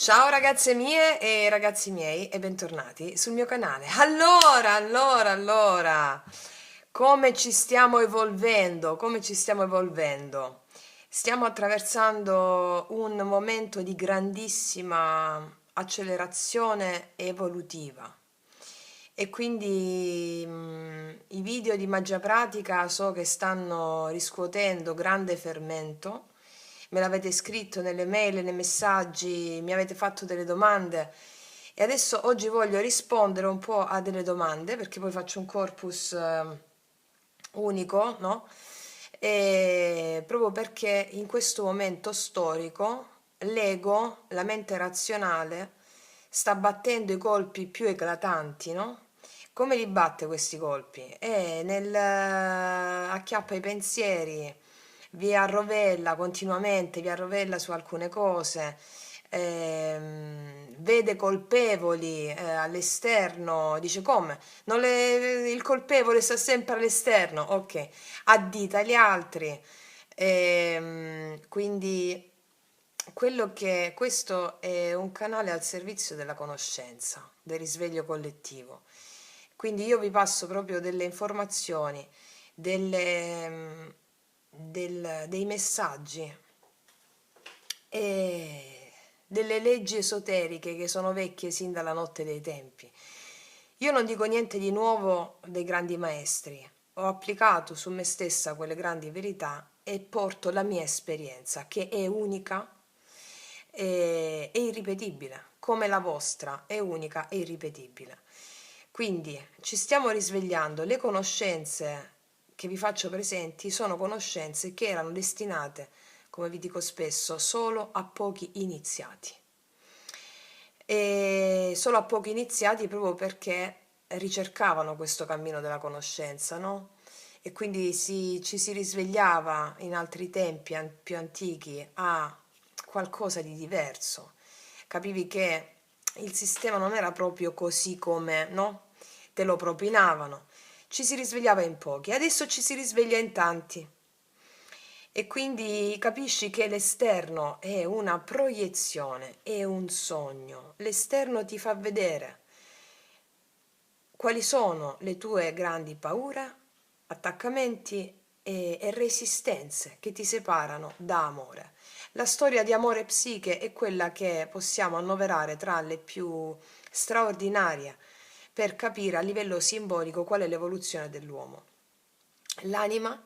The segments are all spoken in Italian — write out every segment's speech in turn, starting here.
Ciao ragazze mie e ragazzi miei e bentornati sul mio canale. Allora, come ci stiamo evolvendo? Come ci stiamo evolvendo? Stiamo attraversando un momento di grandissima accelerazione evolutiva e quindi i video di magia pratica so che stanno riscuotendo grande fermento. Me l'avete scritto nelle mail, nei messaggi, mi avete fatto delle domande e adesso oggi voglio rispondere un po' a delle domande perché poi faccio un corpus unico, no? E proprio perché in questo momento storico l'ego, la mente razionale, sta battendo i colpi più eclatanti, no? Come li batte questi colpi? Nel acchiappa i pensieri, vi arrovella continuamente, vi arrovella su alcune cose, vede colpevoli all'esterno, dice come? Il colpevole sta sempre all'esterno, ok, addita gli altri, quindi questo è un canale al servizio della conoscenza, del risveglio collettivo. Quindi io vi passo proprio delle informazioni, dei messaggi e delle leggi esoteriche che sono vecchie sin dalla notte dei tempi. Io non dico niente di nuovo dei grandi maestri, ho applicato su me stessa quelle grandi verità e porto la mia esperienza che è unica e irripetibile, come la vostra è unica e irripetibile. Quindi ci stiamo risvegliando, le conoscenze che vi faccio presenti sono conoscenze che erano destinate, come vi dico spesso, solo a pochi iniziati. E solo a pochi iniziati proprio perché ricercavano questo cammino della conoscenza, no? E quindi ci si risvegliava in altri tempi più antichi a qualcosa di diverso. Capivi che il sistema non era proprio così come, no? Te lo propinavano. Ci si risvegliava in pochi, adesso ci si risveglia in tanti. E quindi capisci che l'esterno è una proiezione, è un sogno. L'esterno ti fa vedere quali sono le tue grandi paure, attaccamenti e resistenze che ti separano da amore. La storia di amore e psiche è quella che possiamo annoverare tra le più straordinarie per capire a livello simbolico qual è l'evoluzione dell'uomo. L'anima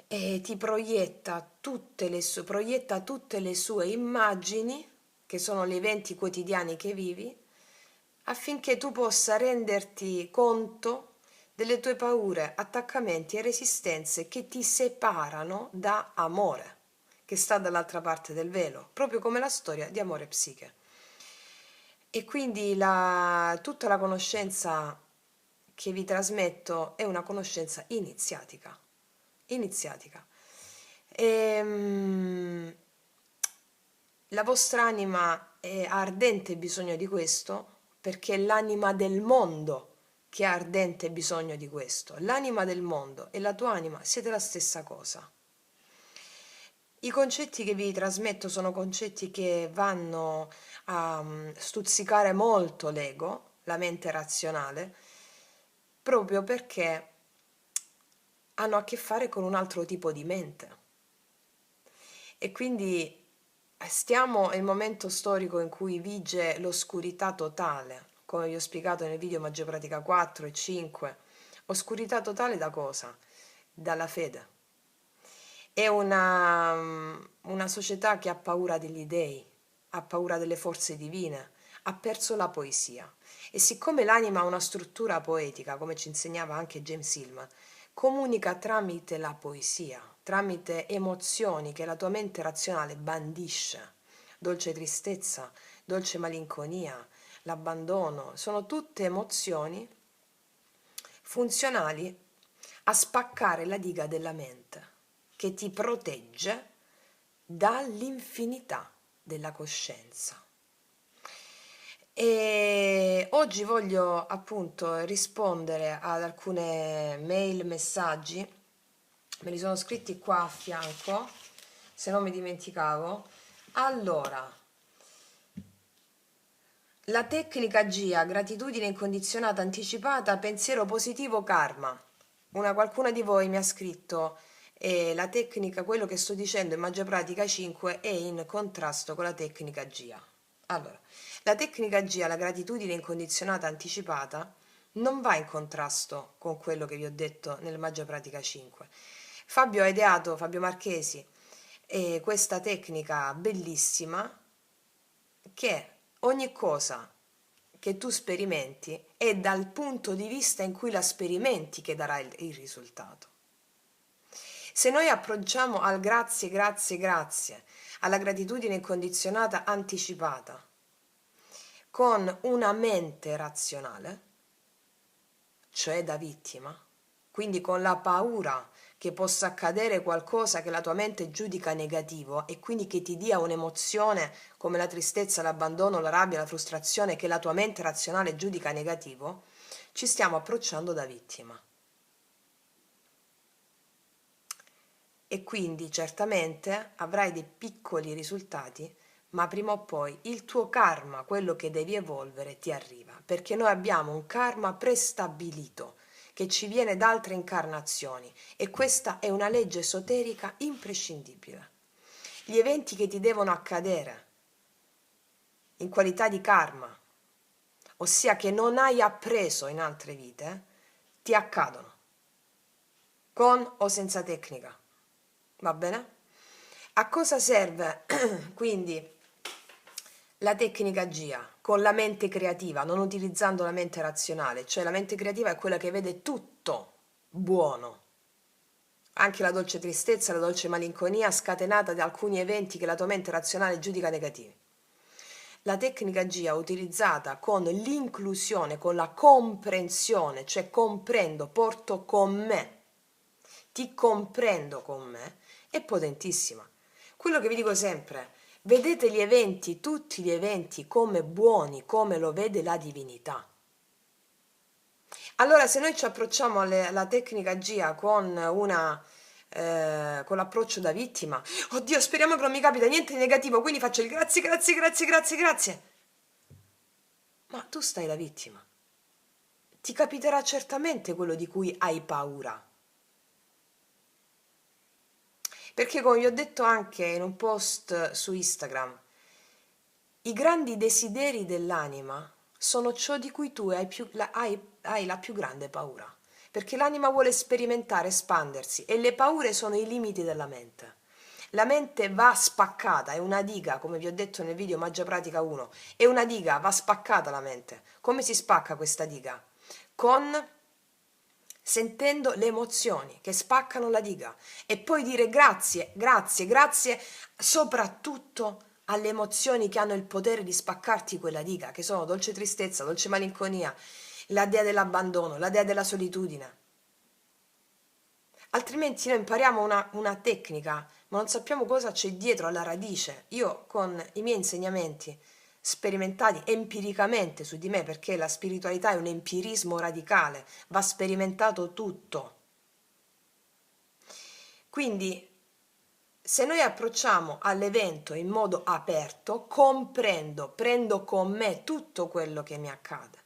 ti proietta tutte le sue immagini, che sono gli eventi quotidiani che vivi, affinché tu possa renderti conto delle tue paure, attaccamenti e resistenze che ti separano da amore, che sta dall'altra parte del velo, proprio come la storia di amore e psiche. E quindi tutta la conoscenza che vi trasmetto è una conoscenza iniziatica. Iniziatica. La vostra anima ha ardente bisogno di questo perché è l'anima del mondo che ha ardente bisogno di questo. L'anima del mondo e la tua anima siete la stessa cosa. I concetti che vi trasmetto sono concetti che vanno a stuzzicare molto l'ego, la mente razionale, proprio perché hanno a che fare con un altro tipo di mente. E quindi stiamo nel momento storico in cui vige l'oscurità totale, come vi ho spiegato nel video Magia Pratica 4 e 5. Oscurità totale da cosa? Dalla fede. È una società che ha paura degli dei, ha paura delle forze divine, ha perso la poesia. E siccome l'anima ha una struttura poetica, come ci insegnava anche James Hillman, comunica tramite la poesia, tramite emozioni che la tua mente razionale bandisce. Dolce tristezza, dolce malinconia, l'abbandono, sono tutte emozioni funzionali a spaccare la diga della mente che ti protegge dall'infinità della coscienza. E oggi voglio appunto rispondere ad alcune mail, messaggi, me li sono scritti qua a fianco, se non mi dimenticavo. Allora, La tecnica GIA, gratitudine incondizionata anticipata, pensiero positivo, karma. Qualcuna di voi mi ha scritto la tecnica, quello che sto dicendo in Magia Pratica 5 è in contrasto con la tecnica GIA. Allora, la tecnica GIA, la gratitudine incondizionata anticipata, non va in contrasto con quello che vi ho detto nel Magia Pratica 5. Fabio ha ideato, Fabio Marchesi, questa tecnica bellissima che ogni cosa che tu sperimenti è dal punto di vista in cui la sperimenti che darà il risultato. Se noi approcciamo al grazie, grazie, grazie, alla gratitudine incondizionata anticipata, con una mente razionale, cioè da vittima, quindi con la paura che possa accadere qualcosa che la tua mente giudica negativo e quindi che ti dia un'emozione come la tristezza, l'abbandono, la rabbia, la frustrazione che la tua mente razionale giudica negativo, ci stiamo approcciando da vittima. E quindi certamente avrai dei piccoli risultati, ma prima o poi il tuo karma, quello che devi evolvere, ti arriva, perché noi abbiamo un karma prestabilito che ci viene da altre incarnazioni e questa è una legge esoterica imprescindibile. Gli eventi che ti devono accadere in qualità di karma, ossia che non hai appreso in altre vite, ti accadono, con o senza tecnica. Va bene? A cosa serve quindi la tecnica GIA? Con la mente creativa, non utilizzando la mente razionale, cioè la mente creativa è quella che vede tutto buono, anche la dolce tristezza, la dolce malinconia scatenata da alcuni eventi che la tua mente razionale giudica negativi. La tecnica GIA utilizzata con l'inclusione, con la comprensione, cioè comprendo, porto con me, ti comprendo con me, è potentissima. Quello che vi dico sempre, vedete gli eventi, tutti gli eventi come buoni, come lo vede la divinità. Allora, se noi ci approcciamo alla tecnica GIA con l'approccio da vittima, oddio, speriamo che non mi capita niente di negativo, quindi faccio il grazie, grazie, grazie, grazie, grazie. Ma tu stai la vittima. Ti capiterà certamente quello di cui hai paura. Perché come vi ho detto anche in un post su Instagram, i grandi desideri dell'anima sono ciò di cui tu hai la più grande paura. Perché l'anima vuole sperimentare, espandersi e le paure sono i limiti della mente. La mente va spaccata, è una diga, come vi ho detto nel video Magia Pratica 1, è una diga, va spaccata la mente. Come si spacca questa diga? Sentendo le emozioni che spaccano la diga e poi dire grazie, grazie, grazie soprattutto alle emozioni che hanno il potere di spaccarti quella diga, che sono dolce tristezza, dolce malinconia, la dea dell'abbandono, la dea della solitudine. Altrimenti noi impariamo una tecnica, ma non sappiamo cosa c'è dietro alla radice. Io con i miei insegnamenti sperimentati empiricamente su di me, perché la spiritualità è un empirismo radicale, va sperimentato tutto. Quindi, se noi approcciamo all'evento in modo aperto, comprendo, prendo con me tutto quello che mi accade.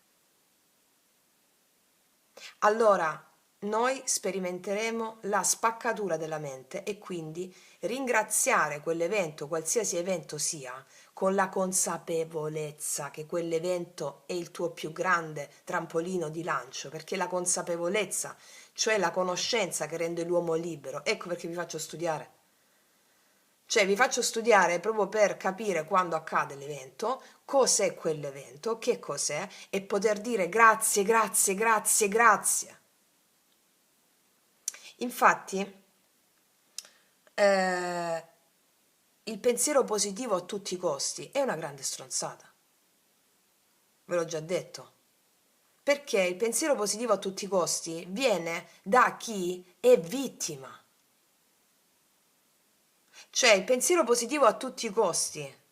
Allora noi sperimenteremo la spaccatura della mente e quindi ringraziare quell'evento, qualsiasi evento sia, con la consapevolezza che quell'evento è il tuo più grande trampolino di lancio, perché la consapevolezza, cioè la conoscenza che rende l'uomo libero, ecco perché vi faccio studiare. Cioè vi faccio studiare proprio per capire quando accade l'evento, cos'è quell'evento, che cos'è e poter dire grazie, grazie, grazie, grazie. Infatti, eh, il pensiero positivo a tutti i costi è una grande stronzata. Ve l'ho già detto. Perché il pensiero positivo a tutti i costi viene da chi è vittima. Cioè, il pensiero positivo a tutti i costi.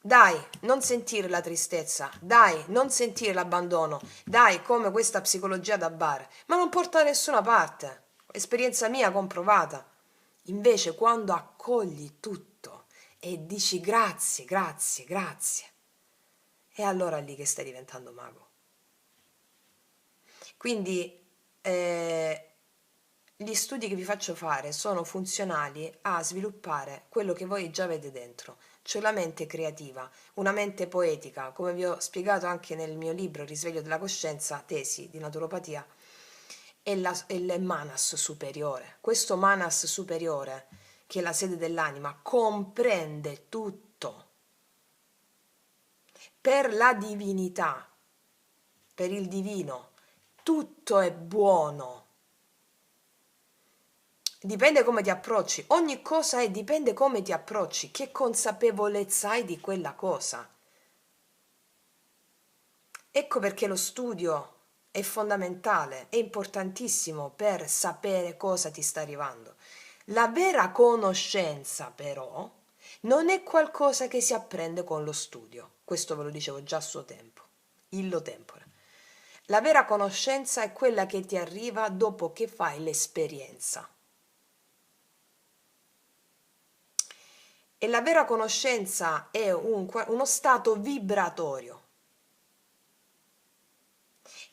Dai, non sentire la tristezza, dai, non sentire l'abbandono, dai, come questa psicologia da bar, ma non porta da nessuna parte. Esperienza mia comprovata. Invece, quando accogli tutto e dici grazie, grazie, grazie, è allora lì che stai diventando mago. Quindi gli studi che vi faccio fare sono funzionali a sviluppare quello che voi già avete dentro, cioè la mente creativa, una mente poetica, come vi ho spiegato anche nel mio libro Risveglio della coscienza, tesi di naturopatia, è il manas superiore. Questo manas superiore, che è la sede dell'anima, comprende tutto. Per la divinità, per il divino, tutto è buono. Dipende come ti approcci, ogni cosa dipende come ti approcci, che consapevolezza hai di quella cosa. Ecco perché lo studio è fondamentale, è importantissimo per sapere cosa ti sta arrivando. La vera conoscenza, però, non è qualcosa che si apprende con lo studio. Questo ve lo dicevo già a suo tempo, illo tempore. La vera conoscenza è quella che ti arriva dopo che fai l'esperienza. E la vera conoscenza è uno stato vibratorio.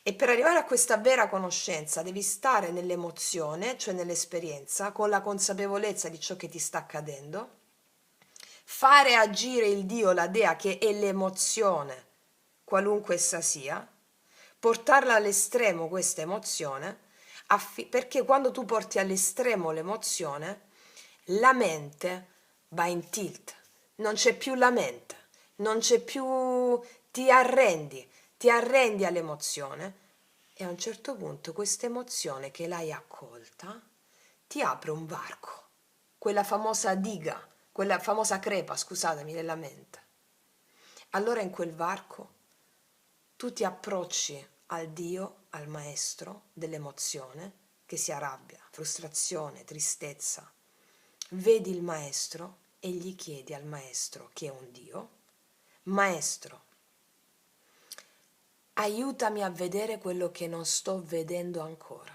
E per arrivare a questa vera conoscenza devi stare nell'emozione, cioè nell'esperienza, con la consapevolezza di ciò che ti sta accadendo, fare agire il Dio, la Dea, che è l'emozione, qualunque essa sia, portarla all'estremo questa emozione, perché quando tu porti all'estremo l'emozione, la mente va in tilt, non c'è più la mente, non c'è più, ti arrendi all'emozione e a un certo punto questa emozione che l'hai accolta ti apre un varco, quella famosa diga, quella famosa crepa, scusatemi, della mente. Allora in quel varco tu ti approcci al Dio, al maestro dell'emozione, che sia rabbia, frustrazione, tristezza. Vedi il maestro e gli chiedi al maestro, che è un Dio, maestro, aiutami a vedere quello che non sto vedendo ancora.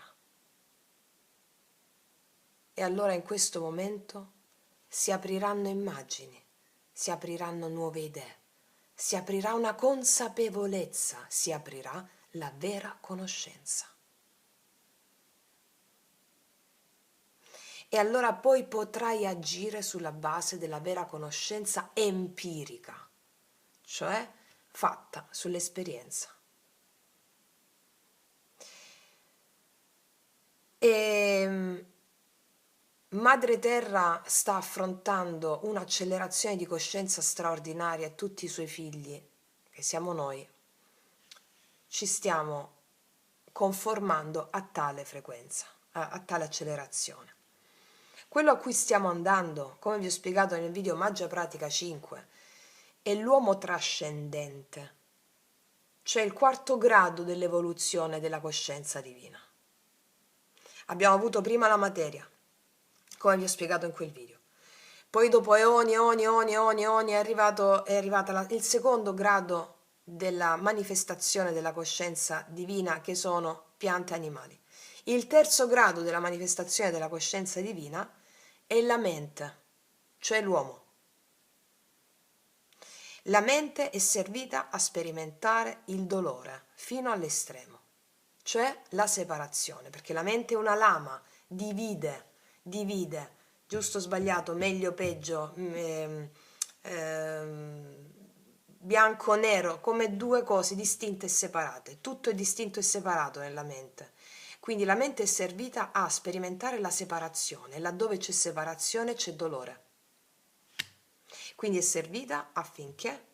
E allora in questo momento si apriranno immagini, si apriranno nuove idee, si aprirà una consapevolezza, si aprirà la vera conoscenza. E allora poi potrai agire sulla base della vera conoscenza empirica, cioè fatta sull'esperienza. E Madre Terra sta affrontando un'accelerazione di coscienza straordinaria e tutti i suoi figli, che siamo noi, ci stiamo conformando a tale frequenza, a tale accelerazione. Quello a cui stiamo andando, come vi ho spiegato nel video Magia Pratica 5, è l'uomo trascendente, cioè il quarto grado dell'evoluzione della coscienza divina. Abbiamo avuto prima la materia, come vi ho spiegato in quel video. Poi dopo eoni è arrivata il secondo grado della manifestazione della coscienza divina, che sono piante e animali. Il terzo grado della manifestazione della coscienza divina è la mente, cioè l'uomo. La mente è servita a sperimentare il dolore fino all'estremo, cioè la separazione, perché la mente è una lama, divide, giusto o sbagliato, meglio o peggio, bianco o nero, come due cose distinte e separate. Tutto è distinto e separato nella mente. Quindi la mente è servita a sperimentare la separazione, laddove c'è separazione c'è dolore. Quindi è servita affinché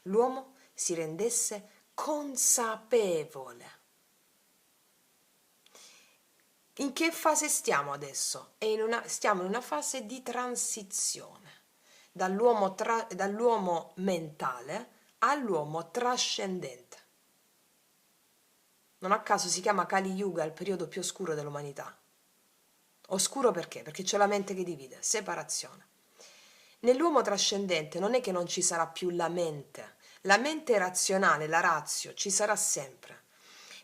l'uomo si rendesse consapevole. In che fase stiamo adesso? Stiamo in una fase di transizione dall'uomo mentale all'uomo trascendente. Non a caso si chiama Kali Yuga, il periodo più oscuro dell'umanità. Oscuro perché? Perché c'è la mente che divide, separazione. Nell'uomo trascendente non è che non ci sarà più la mente razionale, la ratio, ci sarà sempre,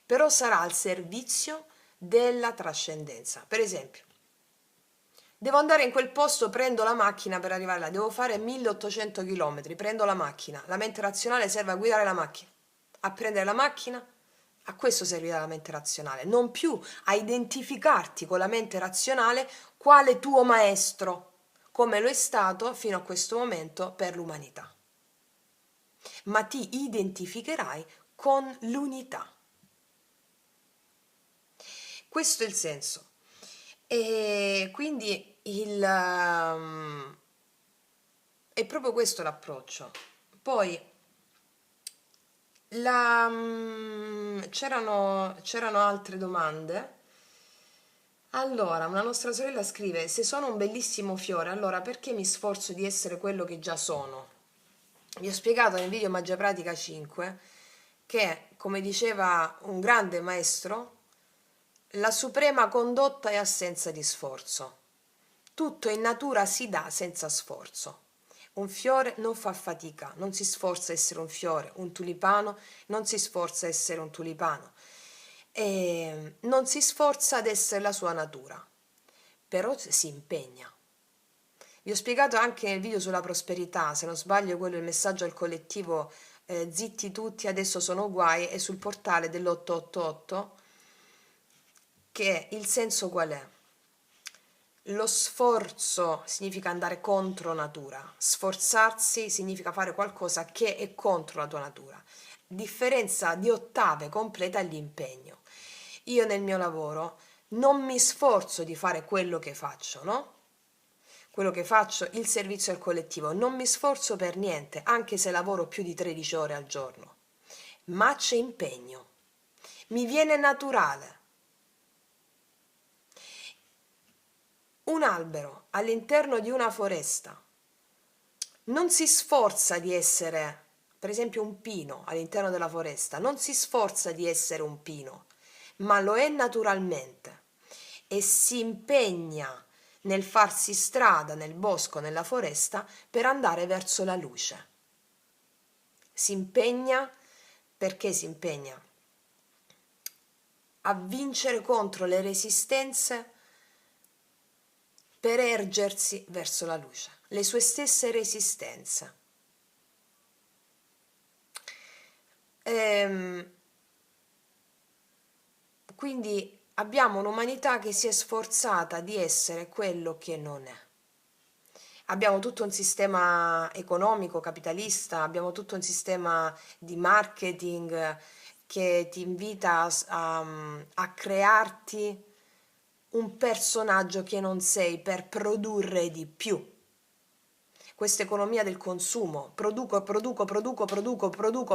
però sarà al servizio della trascendenza. Per esempio, Devo andare in quel posto, prendo la macchina per arrivare là, devo fare 1800 km, prendo la macchina, la mente razionale serve a guidare la macchina, a prendere la macchina, a questo servirà la mente razionale, non più a identificarti con la mente razionale quale tuo maestro, come lo è stato fino a questo momento per l'umanità, ma ti identificherai con l'unità. Questo è il senso. E quindi è proprio questo l'approccio. Poi c'erano altre domande. Allora, una nostra sorella scrive: se sono un bellissimo fiore, allora perché mi sforzo di essere quello che già sono? Vi ho spiegato nel video Magia Pratica 5 che, come diceva un grande maestro, la suprema condotta è assenza di sforzo. Tutto in natura si dà senza sforzo. Un fiore non fa fatica, non si sforza a essere un fiore, un tulipano non si sforza a essere un tulipano, e non si sforza ad essere la sua natura, però si impegna. Vi ho spiegato anche nel video sulla prosperità, se non sbaglio quello è il messaggio al collettivo zitti tutti, adesso sono guai, e sul portale dell'888, che il senso qual è? Lo sforzo significa andare contro natura, sforzarsi significa fare qualcosa che è contro la tua natura. Differenza di ottave completa l'impegno. Io nel mio lavoro non mi sforzo di fare quello che faccio, no? Quello che faccio, il servizio al collettivo, non mi sforzo per niente, anche se lavoro più di 13 ore al giorno, ma c'è impegno, mi viene naturale. Un albero all'interno di una foresta non si sforza di essere, per esempio un pino all'interno della foresta, non si sforza di essere un pino, ma lo è naturalmente e si impegna nel farsi strada nel bosco, nella foresta, per andare verso la luce. Si impegna, perché si impegna? A vincere contro le resistenze per ergersi verso la luce, le sue stesse resistenze. Quindi abbiamo un'umanità che si è sforzata di essere quello che non è. Abbiamo tutto un sistema economico, capitalista, abbiamo tutto un sistema di marketing che ti invita a crearti un personaggio che non sei per produrre di più. Questa economia del consumo, produco,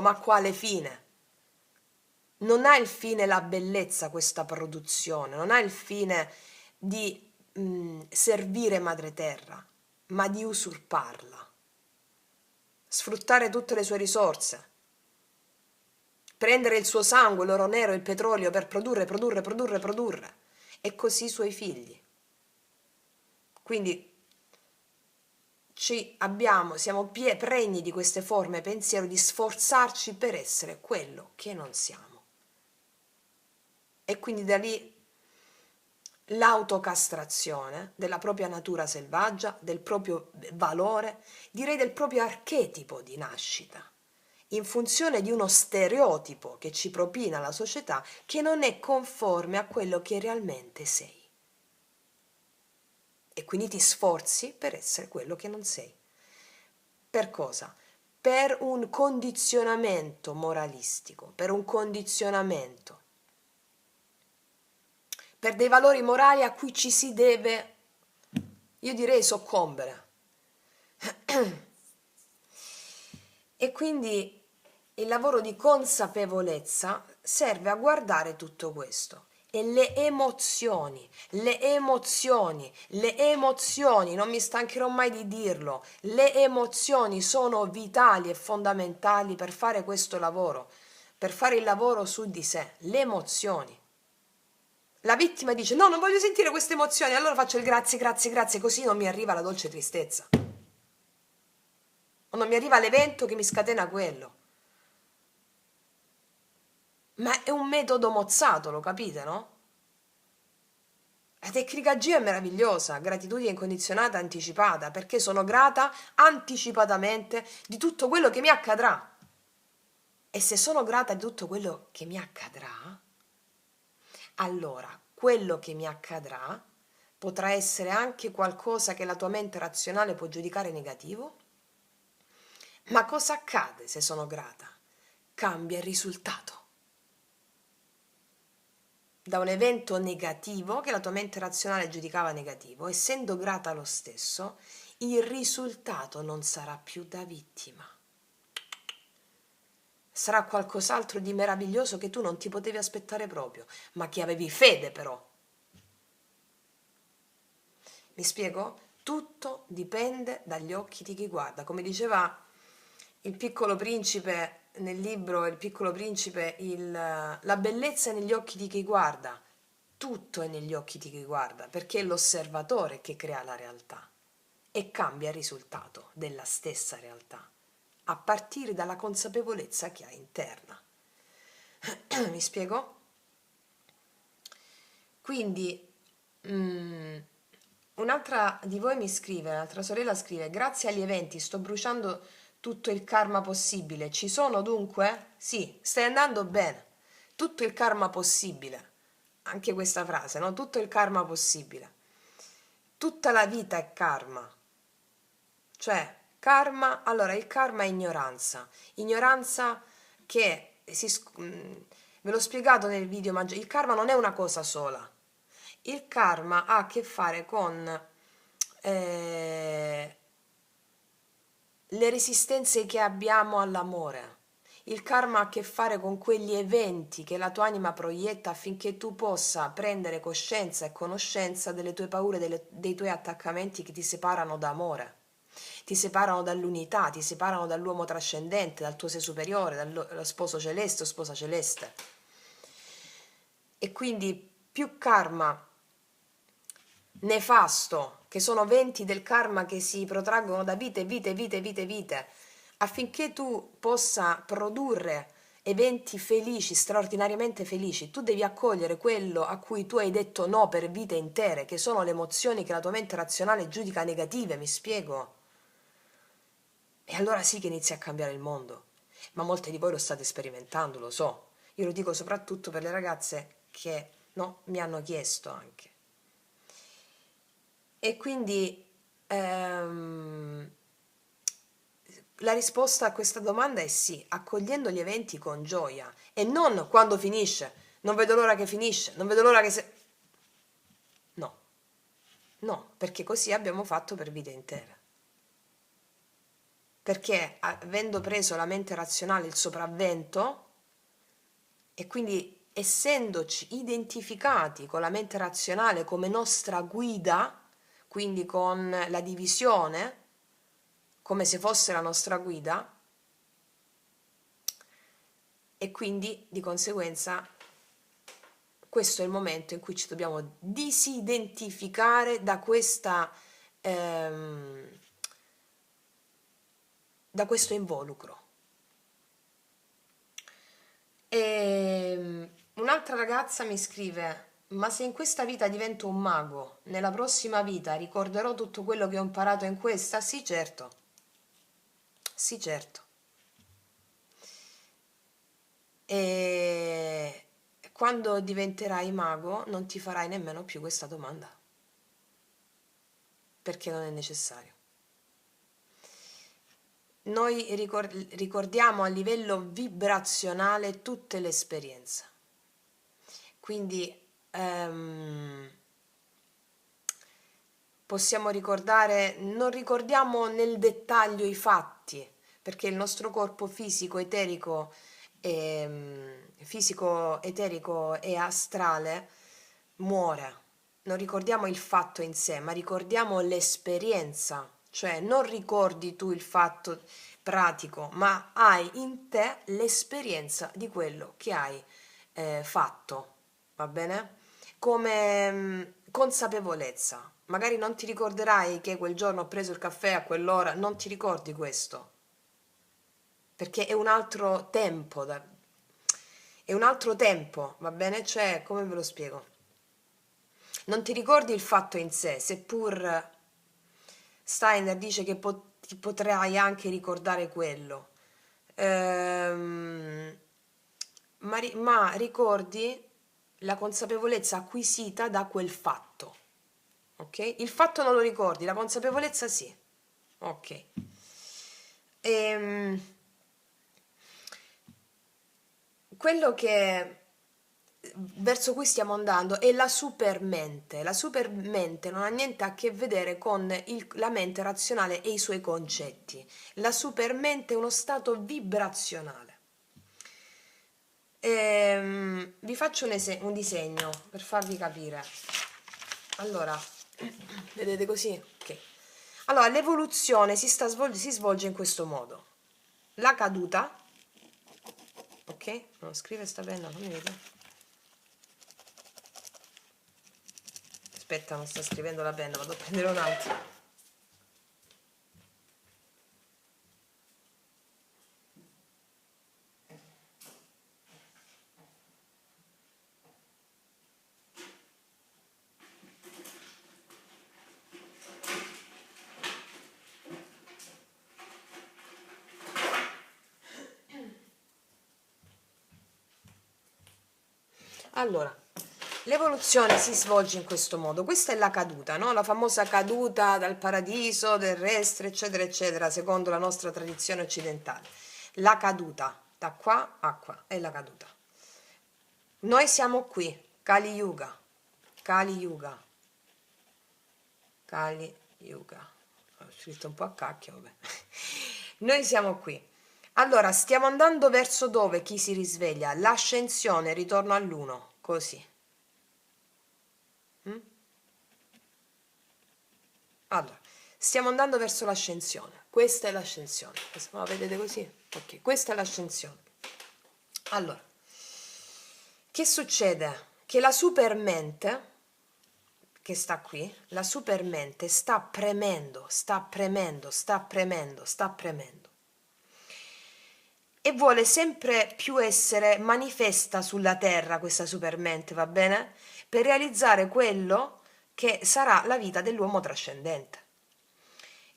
ma a quale fine? Non ha il fine la bellezza questa produzione, non ha il fine di servire madre terra, ma di usurparla, sfruttare tutte le sue risorse, prendere il suo sangue, l'oro nero, il petrolio per produrre, e così i suoi figli. Quindi siamo pregni di queste forme pensiero di sforzarci per essere quello che non siamo. E quindi da lì l'autocastrazione della propria natura selvaggia, del proprio valore, direi del proprio archetipo di nascita, in funzione di uno stereotipo che ci propina la società che non è conforme a quello che realmente sei. E quindi ti sforzi per essere quello che non sei. Per cosa? Per un condizionamento moralistico, per un condizionamento, per dei valori morali a cui ci si deve, io direi, soccombere. E quindi il lavoro di consapevolezza serve a guardare tutto questo. E le emozioni, non mi stancherò mai di dirlo, le emozioni sono vitali e fondamentali per fare questo lavoro, per fare il lavoro su di sé, le emozioni. La vittima dice: no, non voglio sentire queste emozioni, allora faccio il grazie, così non mi arriva la dolce tristezza. O non mi arriva l'evento che mi scatena quello. Ma è un metodo mozzato, lo capite, no? La tecnica G è meravigliosa, gratitudine incondizionata anticipata, perché sono grata anticipatamente di tutto quello che mi accadrà. E se sono grata di tutto quello che mi accadrà, allora quello che mi accadrà potrà essere anche qualcosa che la tua mente razionale può giudicare negativo. Ma cosa accade se sono grata? Cambia il risultato. Da un evento negativo che la tua mente razionale giudicava negativo, essendo grata lo stesso, il risultato non sarà più da vittima. Sarà qualcos'altro di meraviglioso che tu non ti potevi aspettare proprio, ma che avevi fede però. Mi spiego? Tutto dipende dagli occhi di chi guarda. Come diceva il Piccolo Principe nel libro Il Piccolo Principe, la bellezza è negli occhi di chi guarda. Tutto è negli occhi di chi guarda, perché è l'osservatore che crea la realtà e cambia il risultato della stessa realtà, a partire dalla consapevolezza che ha interna. Mi spiego? Quindi, un'altra di voi mi scrive, un'altra sorella scrive: grazie agli eventi sto bruciando tutto il karma possibile. Ci sono dunque? Sì, stai andando bene. Tutto il karma possibile. Anche questa frase, no? Tutto il karma possibile. Tutta la vita è karma. Cioè, karma, allora il karma è ignoranza. Ignoranza che ve l'ho spiegato nel video, ma il karma non è una cosa sola. Il karma ha a che fare con le resistenze che abbiamo all'amore. Il karma ha a che fare con quegli eventi che la tua anima proietta affinché tu possa prendere coscienza e conoscenza delle tue paure, dei tuoi attaccamenti che ti separano da amore, ti separano dall'unità, ti separano dall'uomo trascendente, dal tuo sé superiore, dallo sposo celeste o sposa celeste. E quindi più karma nefasto, che sono venti del karma che si protraggono da vite, vite, vite, vite, vite, affinché tu possa produrre eventi felici, straordinariamente felici, tu devi accogliere quello a cui tu hai detto no per vite intere, che sono le emozioni che la tua mente razionale giudica negative, mi spiego? E allora sì che inizi a cambiare il mondo. Ma molte di voi lo state sperimentando, lo so. Io lo dico soprattutto per le ragazze che no, mi hanno chiesto anche. E quindi la risposta a questa domanda è sì, accogliendo gli eventi con gioia e non quando finisce. Non vedo l'ora che finisce, non vedo l'ora che se... No, no, perché così abbiamo fatto per vite intere. Perché avendo preso la mente razionale il sopravvento e quindi essendoci identificati con la mente razionale come nostra guida, quindi con la divisione, come se fosse la nostra guida, e quindi di conseguenza questo è il momento in cui ci dobbiamo disidentificare ehm, da questo involucro. Un'altra ragazza mi scrive: ma se in questa vita divento un mago, nella prossima vita ricorderò tutto quello che ho imparato in questa? Sì, certo. Sì, certo. E quando diventerai mago non ti farai nemmeno più questa domanda, perché non è necessario. Noi ricordiamo a livello vibrazionale tutte le esperienze. Quindi possiamo ricordare, non ricordiamo nel dettaglio i fatti, perché il nostro corpo fisico, eterico e astrale muore. Non ricordiamo il fatto in sé, ma ricordiamo l'esperienza, cioè non ricordi tu il fatto pratico, ma hai in te l'esperienza di quello che hai fatto, va bene? Come consapevolezza. Magari non ti ricorderai che quel giorno ho preso il caffè a quell'ora, non ti ricordi questo, perché è un altro tempo, è un altro tempo, va bene? Cioè, come ve lo spiego? Non ti ricordi il fatto in sé, seppur Steiner dice che ti potrai anche ricordare quello. Ehm, ma ricordi la consapevolezza acquisita da quel fatto. Ok? Il fatto non lo ricordi, la consapevolezza sì. Ok. Ehm, quello che verso cui stiamo andando è la supermente. La supermente non ha niente a che vedere con la mente razionale e i suoi concetti. La supermente è uno stato vibrazionale. Vi faccio un disegno per farvi capire. Allora, vedete così? Ok. Allora, l'evoluzione si svolge in questo modo. La caduta, ok? Non scrive sta penna, fammi vedere. Aspetta, non sta scrivendo la penna, vado a prendere un'altra. Allora, l'evoluzione si svolge in questo modo. Questa è la caduta, no? La famosa caduta dal paradiso terrestre, eccetera, eccetera, secondo la nostra tradizione occidentale. La caduta, da qua a qua, è la caduta. Noi siamo qui, Kali Yuga, Kali Yuga, Kali Yuga. Ho scritto un po' a cacchio, vabbè. Noi siamo qui. Allora, stiamo andando verso dove chi si risveglia? L'ascensione, ritorno all'uno, così. Mm? Allora, stiamo andando verso l'ascensione. Questa è l'ascensione. La vedete così? Ok, questa è l'ascensione. Allora, che succede? Che la supermente, che sta qui, la supermente sta premendo, sta premendo, sta premendo, sta premendo. E vuole sempre più essere manifesta sulla terra questa supermente, va bene? Per realizzare quello che sarà la vita dell'uomo trascendente.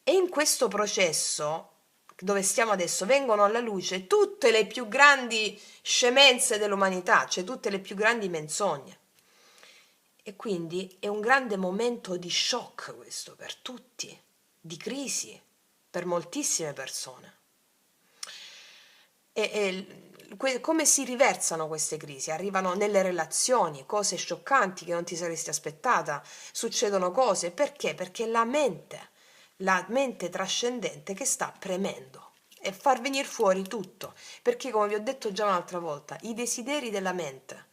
E in questo processo, dove stiamo adesso, vengono alla luce tutte le più grandi scemenze dell'umanità, cioè tutte le più grandi menzogne. E quindi è un grande momento di shock questo per tutti, di crisi per moltissime persone. Come si riversano queste crisi? Arrivano nelle relazioni, cose scioccanti che non ti saresti aspettata, succedono cose, perché? Perché la mente trascendente che sta premendo e far venire fuori tutto, perché come vi ho detto già un'altra volta, i desideri della mente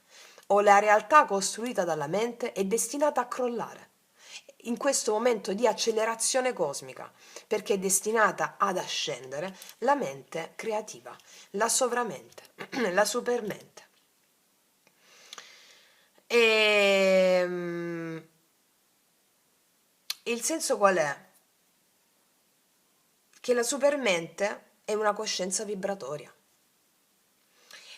o la realtà costruita dalla mente è destinata a crollare in questo momento di accelerazione cosmica, perché è destinata ad ascendere la mente creativa, la sovramente, la supermente. E, il senso qual è? Che la supermente è una coscienza vibratoria.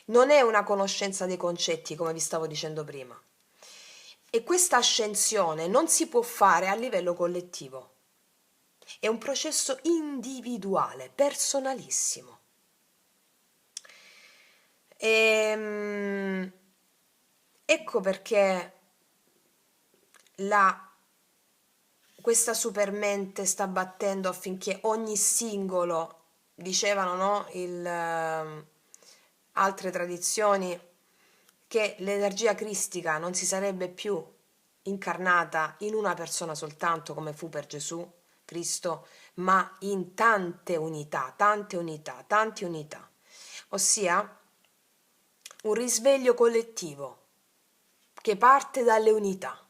Non è una conoscenza dei concetti, come vi stavo dicendo prima. E questa ascensione non si può fare a livello collettivo. È un processo individuale, personalissimo. Ehm, ecco perché la, questa supermente sta battendo affinché ogni singolo, dicevano, no? Altre tradizioni, che l'energia cristica non si sarebbe più incarnata in una persona soltanto come fu per Gesù Cristo, ma in tante unità, tante unità, tante unità, ossia un risveglio collettivo che parte dalle unità.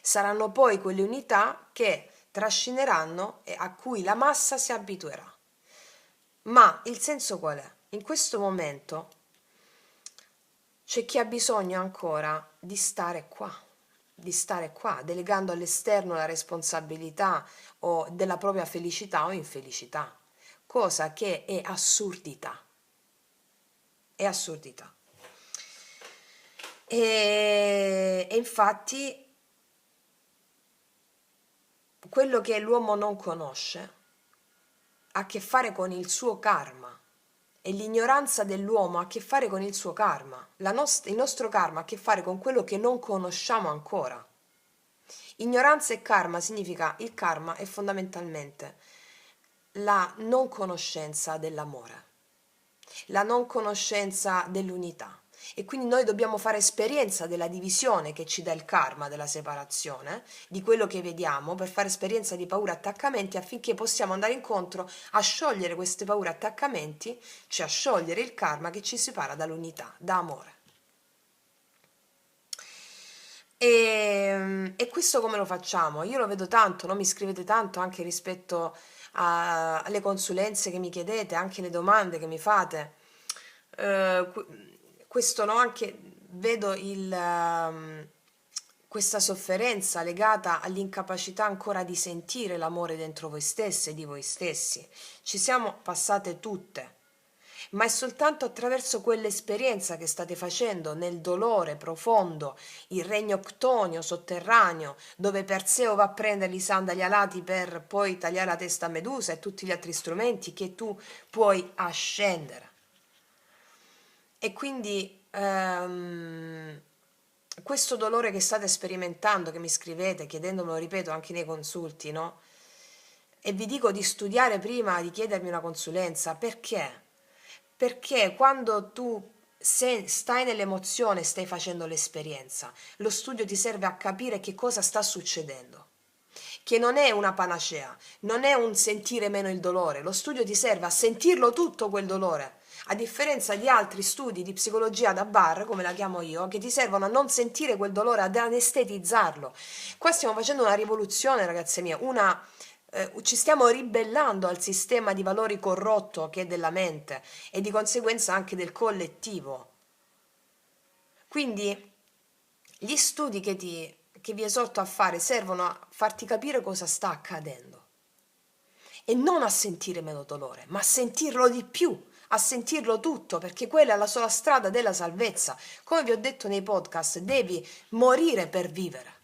Saranno poi quelle unità che trascineranno e a cui la massa si abituerà. Ma il senso qual è? In questo momento c'è chi ha bisogno ancora di stare qua, delegando all'esterno la responsabilità o della propria felicità o infelicità, cosa che è assurdità. È assurdità. E infatti quello che l'uomo non conosce ha a che fare con il suo karma e l'ignoranza dell'uomo ha a che fare con il suo karma. Il nostro karma ha a che fare con quello che non conosciamo ancora. Ignoranza e karma significa, il karma è fondamentalmente la non conoscenza dell'amore, la non conoscenza dell'unità. E quindi noi dobbiamo fare esperienza della divisione che ci dà il karma, della separazione, di quello che vediamo, per fare esperienza di paura e attaccamenti affinché possiamo andare incontro a sciogliere queste paure e attaccamenti, cioè a sciogliere il karma che ci separa dall'unità, da amore. E questo come lo facciamo? Io lo vedo tanto, no? Mi scrivete tanto anche rispetto alle consulenze che mi chiedete, anche le domande che mi fate. Questo no? Anche vedo questa sofferenza legata all'incapacità ancora di sentire l'amore dentro voi stesse e di voi stessi. Ci siamo passate tutte, ma è soltanto attraverso quell'esperienza che state facendo nel dolore profondo, il regno ctonio sotterraneo, dove Perseo va a prendere i sandali alati per poi tagliare la testa a Medusa e tutti gli altri strumenti, che tu puoi ascendere. E quindi questo dolore che state sperimentando, che mi scrivete, chiedendomelo, ripeto, anche nei consulti, no? E vi dico di studiare prima di chiedermi una consulenza, perché? Perché quando tu stai nell'emozione, stai facendo l'esperienza, lo studio ti serve a capire che cosa sta succedendo, che non è una panacea, non è un sentire meno il dolore, lo studio ti serve a sentirlo tutto quel dolore, a differenza di altri studi di psicologia da bar, come la chiamo io, che ti servono a non sentire quel dolore, ad anestetizzarlo. Qua stiamo facendo una rivoluzione, ragazze mie, ci stiamo ribellando al sistema di valori corrotto che è della mente e di conseguenza anche del collettivo. Quindi gli studi che vi esorto a fare servono a farti capire cosa sta accadendo e non a sentire meno dolore, ma a sentirlo di più, a sentirlo tutto, perché quella è la sola strada della salvezza. Come vi ho detto nei podcast, devi morire per vivere.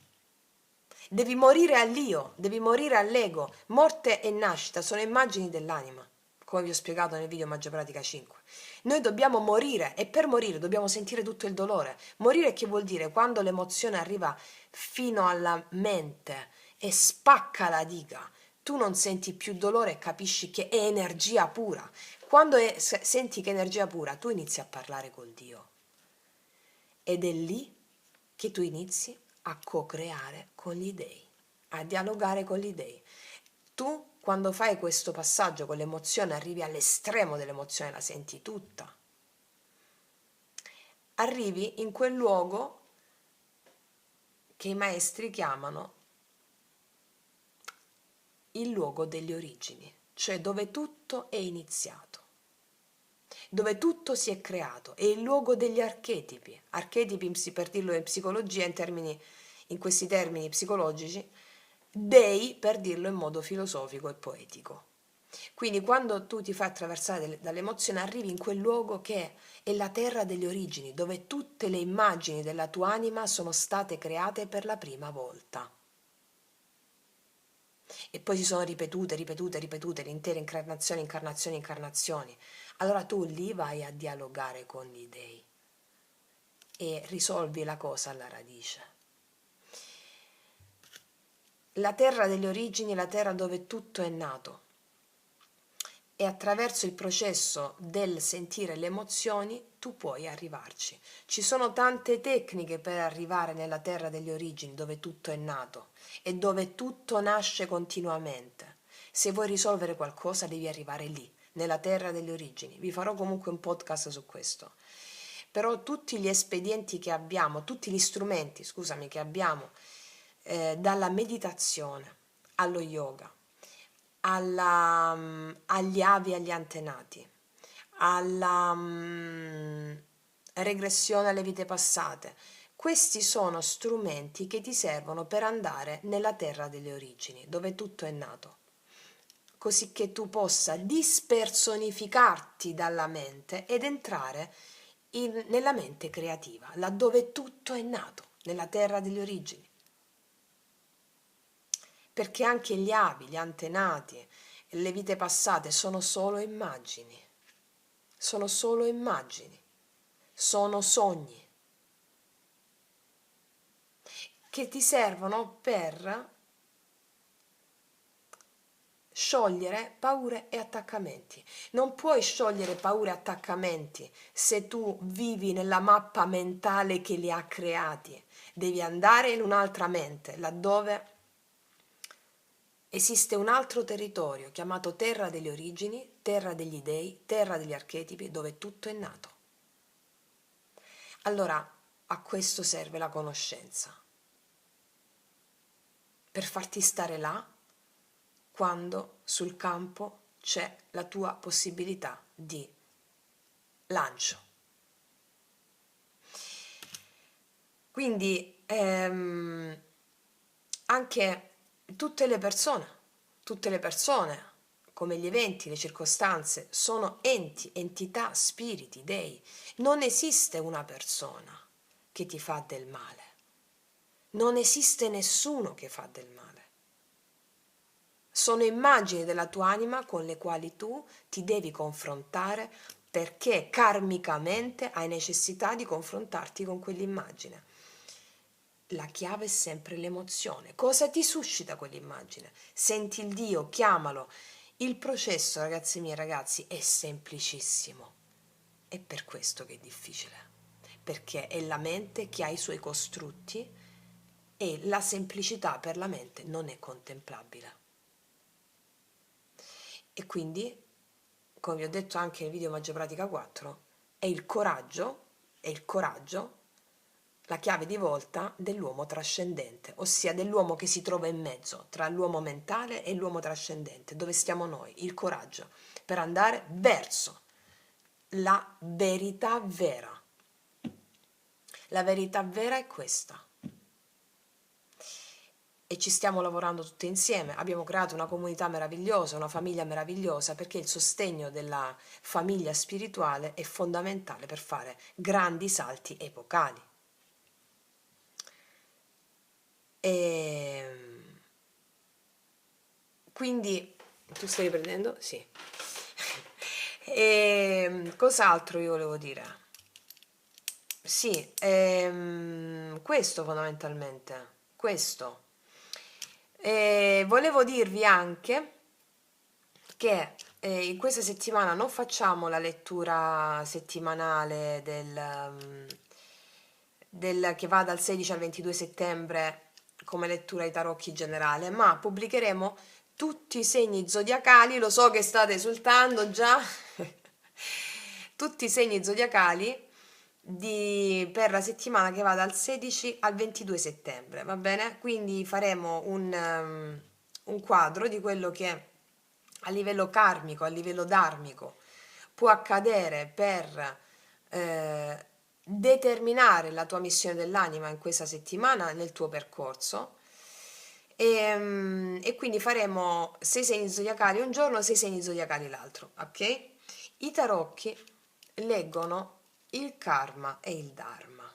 Devi morire all'io, devi morire all'ego. Morte e nascita sono immagini dell'anima, come vi ho spiegato nel video Magia Pratica 5. Noi dobbiamo morire e per morire dobbiamo sentire tutto il dolore. Morire che vuol dire? Quando l'emozione arriva fino alla mente e spacca la diga, tu non senti più dolore e capisci che è energia pura. Quando senti che è energia pura, tu inizi a parlare col Dio. Ed è lì che tu inizi a co-creare con gli dèi, a dialogare con gli dèi. Tu, quando fai questo passaggio con l'emozione, arrivi all'estremo dell'emozione, la senti tutta. Arrivi in quel luogo che i maestri chiamano il luogo delle origini, cioè dove tutto è iniziato, dove tutto si è creato, è il luogo degli archetipi. Archetipi, per dirlo in psicologia, in questi termini psicologici, dei per dirlo in modo filosofico e poetico. Quindi quando tu ti fai attraversare dall'emozione arrivi in quel luogo che è la terra delle origini, dove tutte le immagini della tua anima sono state create per la prima volta. E poi si sono ripetute le intere incarnazioni. Allora tu lì vai a dialogare con gli dèi e risolvi la cosa alla radice. La terra delle origini è la terra dove tutto è nato e attraverso il processo del sentire le emozioni tu puoi arrivarci. Ci sono tante tecniche per arrivare nella terra delle origini dove tutto è nato e dove tutto nasce continuamente. Se vuoi risolvere qualcosa devi arrivare lì, nella terra delle origini. Vi farò comunque un podcast su questo. Però tutti gli espedienti che abbiamo, tutti gli strumenti, scusami, che abbiamo, dalla meditazione allo yoga, agli avi e agli antenati, alla regressione alle vite passate. Questi sono strumenti che ti servono per andare nella terra delle origini, dove tutto è nato, così che tu possa dispersonificarti dalla mente ed entrare nella mente creativa, laddove tutto è nato, nella terra delle origini. perché anche gli avi, gli antenati, le vite passate sono solo immagini, sono solo immagini, sono sogni che ti servono per sciogliere paure e attaccamenti. Non puoi sciogliere paure e attaccamenti se tu vivi nella mappa mentale che li ha creati. Devi andare in un'altra mente, laddove esiste un altro territorio chiamato terra delle origini, terra degli dei, terra degli archetipi, dove tutto è nato. Allora, a questo serve la conoscenza, per farti stare là quando sul campo c'è la tua possibilità di lancio. Quindi anche tutte le persone, come gli eventi, le circostanze, sono enti, entità, spiriti, dei. Non esiste una persona che ti fa del male. Non esiste nessuno che fa del male. Sono immagini della tua anima con le quali tu ti devi confrontare perché karmicamente hai necessità di confrontarti con quell'immagine. La chiave è sempre l'emozione. Cosa ti suscita quell'immagine? Senti il Dio, chiamalo. Il processo, ragazzi miei ragazzi, è semplicissimo. È per questo che è difficile, perché è la mente che ha i suoi costrutti e la semplicità per la mente non è contemplabile. E quindi, come vi ho detto anche nel video Magia Pratica 4, è il coraggio la chiave di volta dell'uomo trascendente, ossia dell'uomo che si trova in mezzo tra l'uomo mentale e l'uomo trascendente, dove stiamo noi, il coraggio, per andare verso la verità vera. La verità vera è questa. E ci stiamo lavorando tutti insieme, abbiamo creato una comunità meravigliosa, una famiglia meravigliosa, perché il sostegno della famiglia spirituale è fondamentale per fare grandi salti epocali. E quindi, tu stai riprendendo? Sì. E cos'altro io volevo dire? Sì, questo fondamentalmente, questo. E volevo dirvi anche che in questa settimana non facciamo la lettura settimanale che va dal 16 al 22 settembre come lettura ai tarocchi generale, ma pubblicheremo tutti i segni zodiacali, lo so che state esultando già, tutti i segni zodiacali per la settimana che va dal 16 al 22 settembre, va bene? Quindi faremo un quadro di quello che a livello karmico, a livello dharmico, può accadere per determinare la tua missione dell'anima in questa settimana nel tuo percorso. E quindi faremo 6 segni zodiacali un giorno, 6 segni zodiacali l'altro, ok? I tarocchi leggono il karma e il dharma.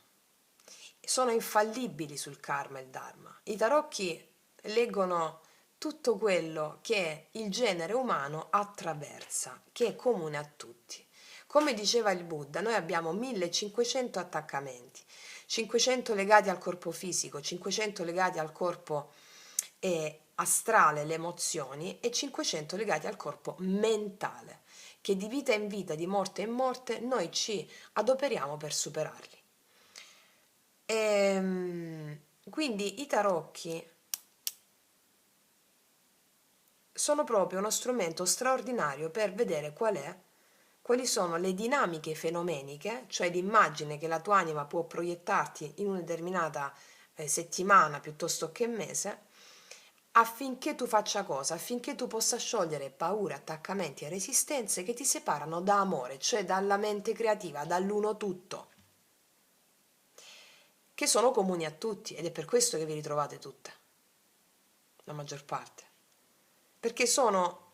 Sono infallibili sul karma e il dharma. I tarocchi leggono tutto quello che il genere umano attraversa, che è comune a tutti. Come diceva il Buddha, noi abbiamo 1500 attaccamenti, 500 legati al corpo fisico, 500 legati al corpo astrale, le emozioni, e 500 legati al corpo mentale, che di vita in vita, di morte in morte, noi ci adoperiamo per superarli. Quindi i tarocchi sono proprio uno strumento straordinario per vedere quali sono le dinamiche fenomeniche, cioè l'immagine che la tua anima può proiettarti in una determinata settimana piuttosto che mese, affinché tu faccia cosa? Affinché tu possa sciogliere paure, attaccamenti e resistenze che ti separano da amore, cioè dalla mente creativa, dall'uno tutto, che sono comuni a tutti, ed è per questo che vi ritrovate tutte, la maggior parte, perché sono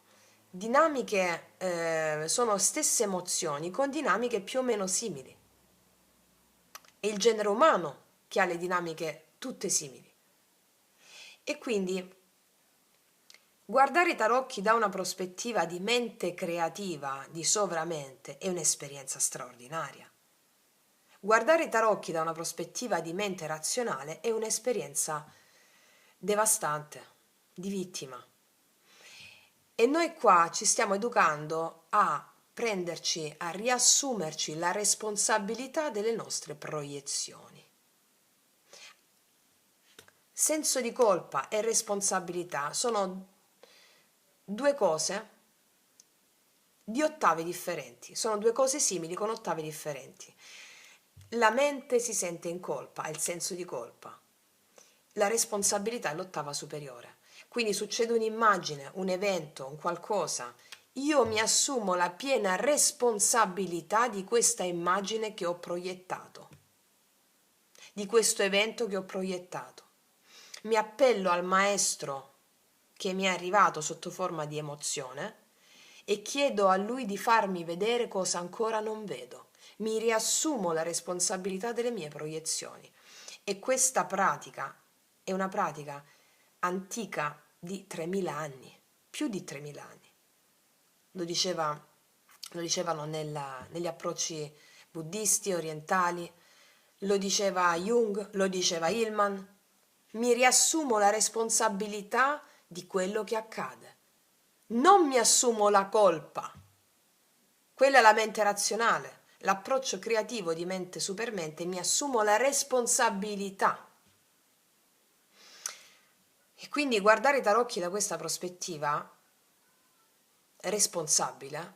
dinamiche, sono stesse emozioni con dinamiche più o meno simili. È il genere umano che ha le dinamiche tutte simili. E quindi Guardare i tarocchi da una prospettiva di mente creativa, di sovramente, è un'esperienza straordinaria. Guardare i tarocchi da una prospettiva di mente razionale è un'esperienza devastante, di vittima. E noi qua ci stiamo educando a prenderci, a riassumerci la responsabilità delle nostre proiezioni. Senso di colpa e responsabilità sono due cose di ottave differenti, sono due cose simili con ottave differenti. La mente si sente in colpa, ha il senso di colpa. La responsabilità è l'ottava superiore. Quindi succede un'immagine, un evento, un qualcosa. Io mi assumo la piena responsabilità di questa immagine che ho proiettato, di questo evento che ho proiettato. Mi appello al maestro che mi è arrivato sotto forma di emozione e chiedo a lui di farmi vedere cosa ancora non vedo. Mi riassumo la responsabilità delle mie proiezioni. E questa pratica è una pratica antica di 3000 anni, più di 3000 anni. Lo dicevano negli approcci buddisti, orientali, lo diceva Jung, lo diceva Hillman. Mi riassumo la responsabilità di quello che accade. Non mi assumo la colpa. Quella è la mente razionale. L'approccio creativo di mente supermente, mi assumo la responsabilità. E quindi guardare i tarocchi da questa prospettiva responsabile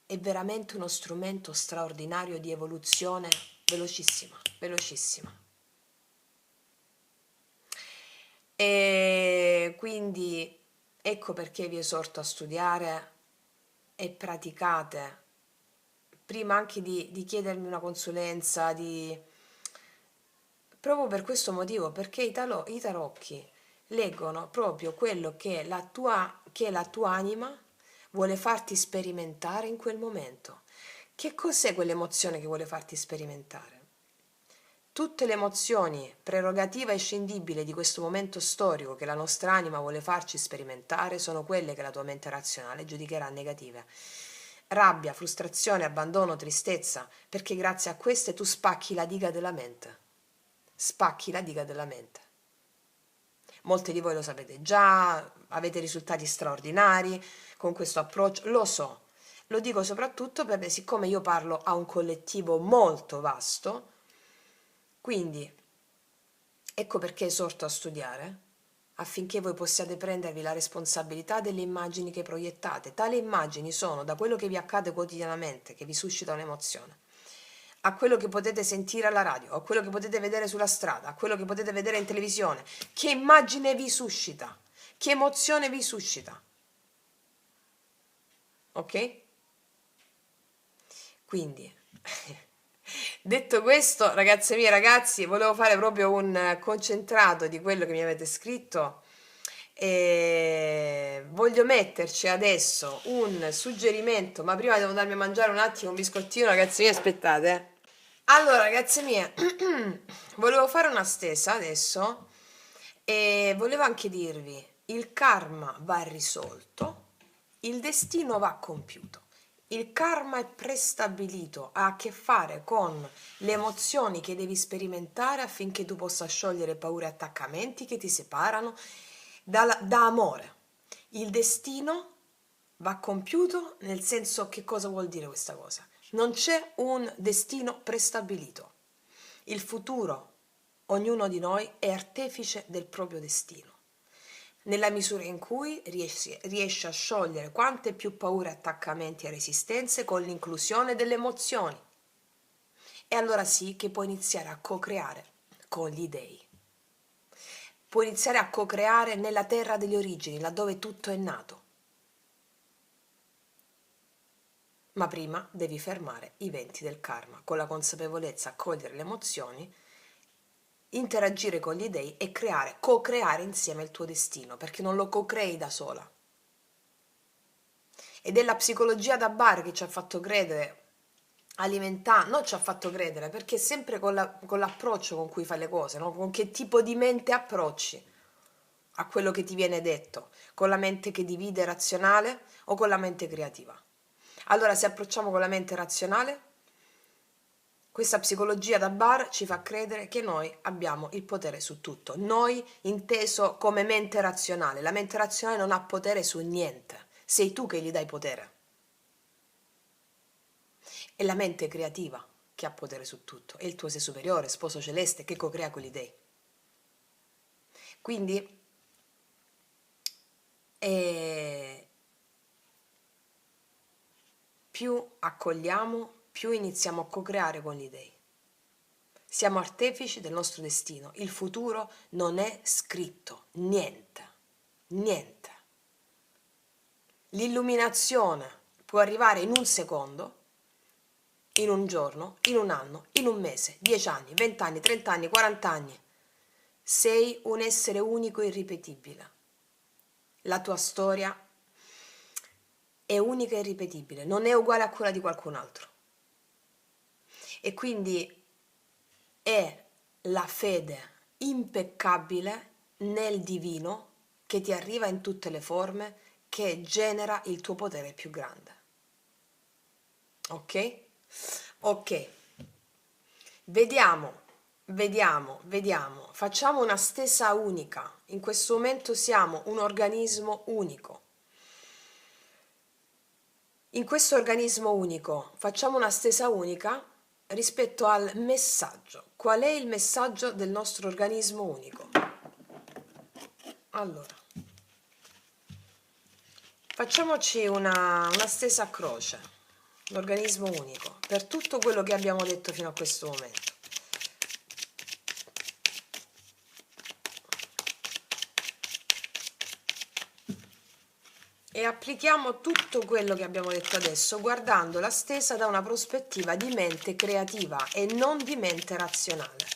è veramente uno strumento straordinario di evoluzione velocissima, velocissima. E quindi ecco perché vi esorto a studiare e praticate, prima anche di chiedermi una consulenza, proprio per questo motivo, perché i tarocchi leggono proprio quello che la tua anima vuole farti sperimentare in quel momento. Che cos'è quell'emozione che vuole farti sperimentare? Tutte le emozioni, prerogativa e scindibile di questo momento storico che la nostra anima vuole farci sperimentare, sono quelle che la tua mente razionale giudicherà negative. Rabbia, frustrazione, abbandono, tristezza, perché grazie a queste tu spacchi la diga della mente. Spacchi la diga della mente. Molti di voi lo sapete già, avete risultati straordinari con questo approccio, lo so. Lo dico soprattutto perché siccome io parlo a un collettivo molto vasto, quindi ecco perché esorto a studiare, affinché voi possiate prendervi la responsabilità delle immagini che proiettate. Tali immagini sono da quello che vi accade quotidianamente, che vi suscita un'emozione, a quello che potete sentire alla radio, a quello che potete vedere sulla strada, a quello che potete vedere in televisione. Che immagine vi suscita? Che emozione vi suscita? Ok? Quindi, detto questo, ragazze mie, ragazzi, volevo fare proprio un concentrato di quello che mi avete scritto e voglio metterci adesso un suggerimento, ma prima devo andarmi a mangiare un attimo un biscottino, ragazzi mie, aspettate. Allora, ragazze mie, volevo fare una stesa adesso e volevo anche dirvi, il karma va risolto, il destino va compiuto. Il karma è prestabilito, ha a che fare con le emozioni che devi sperimentare affinché tu possa sciogliere paure e attaccamenti che ti separano da amore. Il destino va compiuto nel senso, che cosa vuol dire questa cosa? Non c'è un destino prestabilito. Il futuro, ognuno di noi è artefice del proprio destino, nella misura in cui riesce a sciogliere quante più paure, attaccamenti e resistenze con l'inclusione delle emozioni. E allora sì che può iniziare a co-creare con gli dèi. Può iniziare a co-creare nella terra delle origini, laddove tutto è nato. Ma prima devi fermare i venti del karma, con la consapevolezza, accogliere le emozioni, interagire con gli dèi e co-creare insieme il tuo destino, perché non lo co-crei da sola. Ed è la psicologia da bar che ci ha fatto credere, non ci ha fatto credere, perché è sempre con l'approccio con cui fai le cose, no? Con che tipo di mente approcci. a quello che ti viene detto, con la mente che divide razionale o con la mente creativa. Allora, se approcciamo con la mente razionale, questa psicologia da bar ci fa credere che noi abbiamo il potere su tutto. Noi inteso come mente razionale. La mente razionale non ha potere su niente. Sei tu che gli dai potere. È la mente creativa che ha potere su tutto. È il tuo sé superiore, sposo celeste, che co-crea con gli dei. Quindi più accogliamo, più iniziamo a co-creare con gli dei. Siamo artefici del nostro destino. Il futuro non è scritto. Niente. Niente. L'illuminazione può arrivare in un secondo, in un giorno, in un anno, in un mese, 10 anni, 20 anni, 30 anni, 40 anni. Sei un essere unico e irripetibile. La tua storia è unica e irripetibile, non è uguale a quella di qualcun altro. E quindi è la fede impeccabile nel divino che ti arriva in tutte le forme, che genera il tuo potere più grande. Ok? Ok. Vediamo. Facciamo una stesa unica. In questo momento siamo un organismo unico. In questo organismo unico facciamo una stesa unica rispetto al messaggio. Qual è il messaggio del nostro organismo unico? Allora, facciamoci una stesa a croce, l'organismo unico, per tutto quello che abbiamo detto fino a questo momento. E applichiamo tutto quello che abbiamo detto adesso guardando la stesa da una prospettiva di mente creativa e non di mente razionale.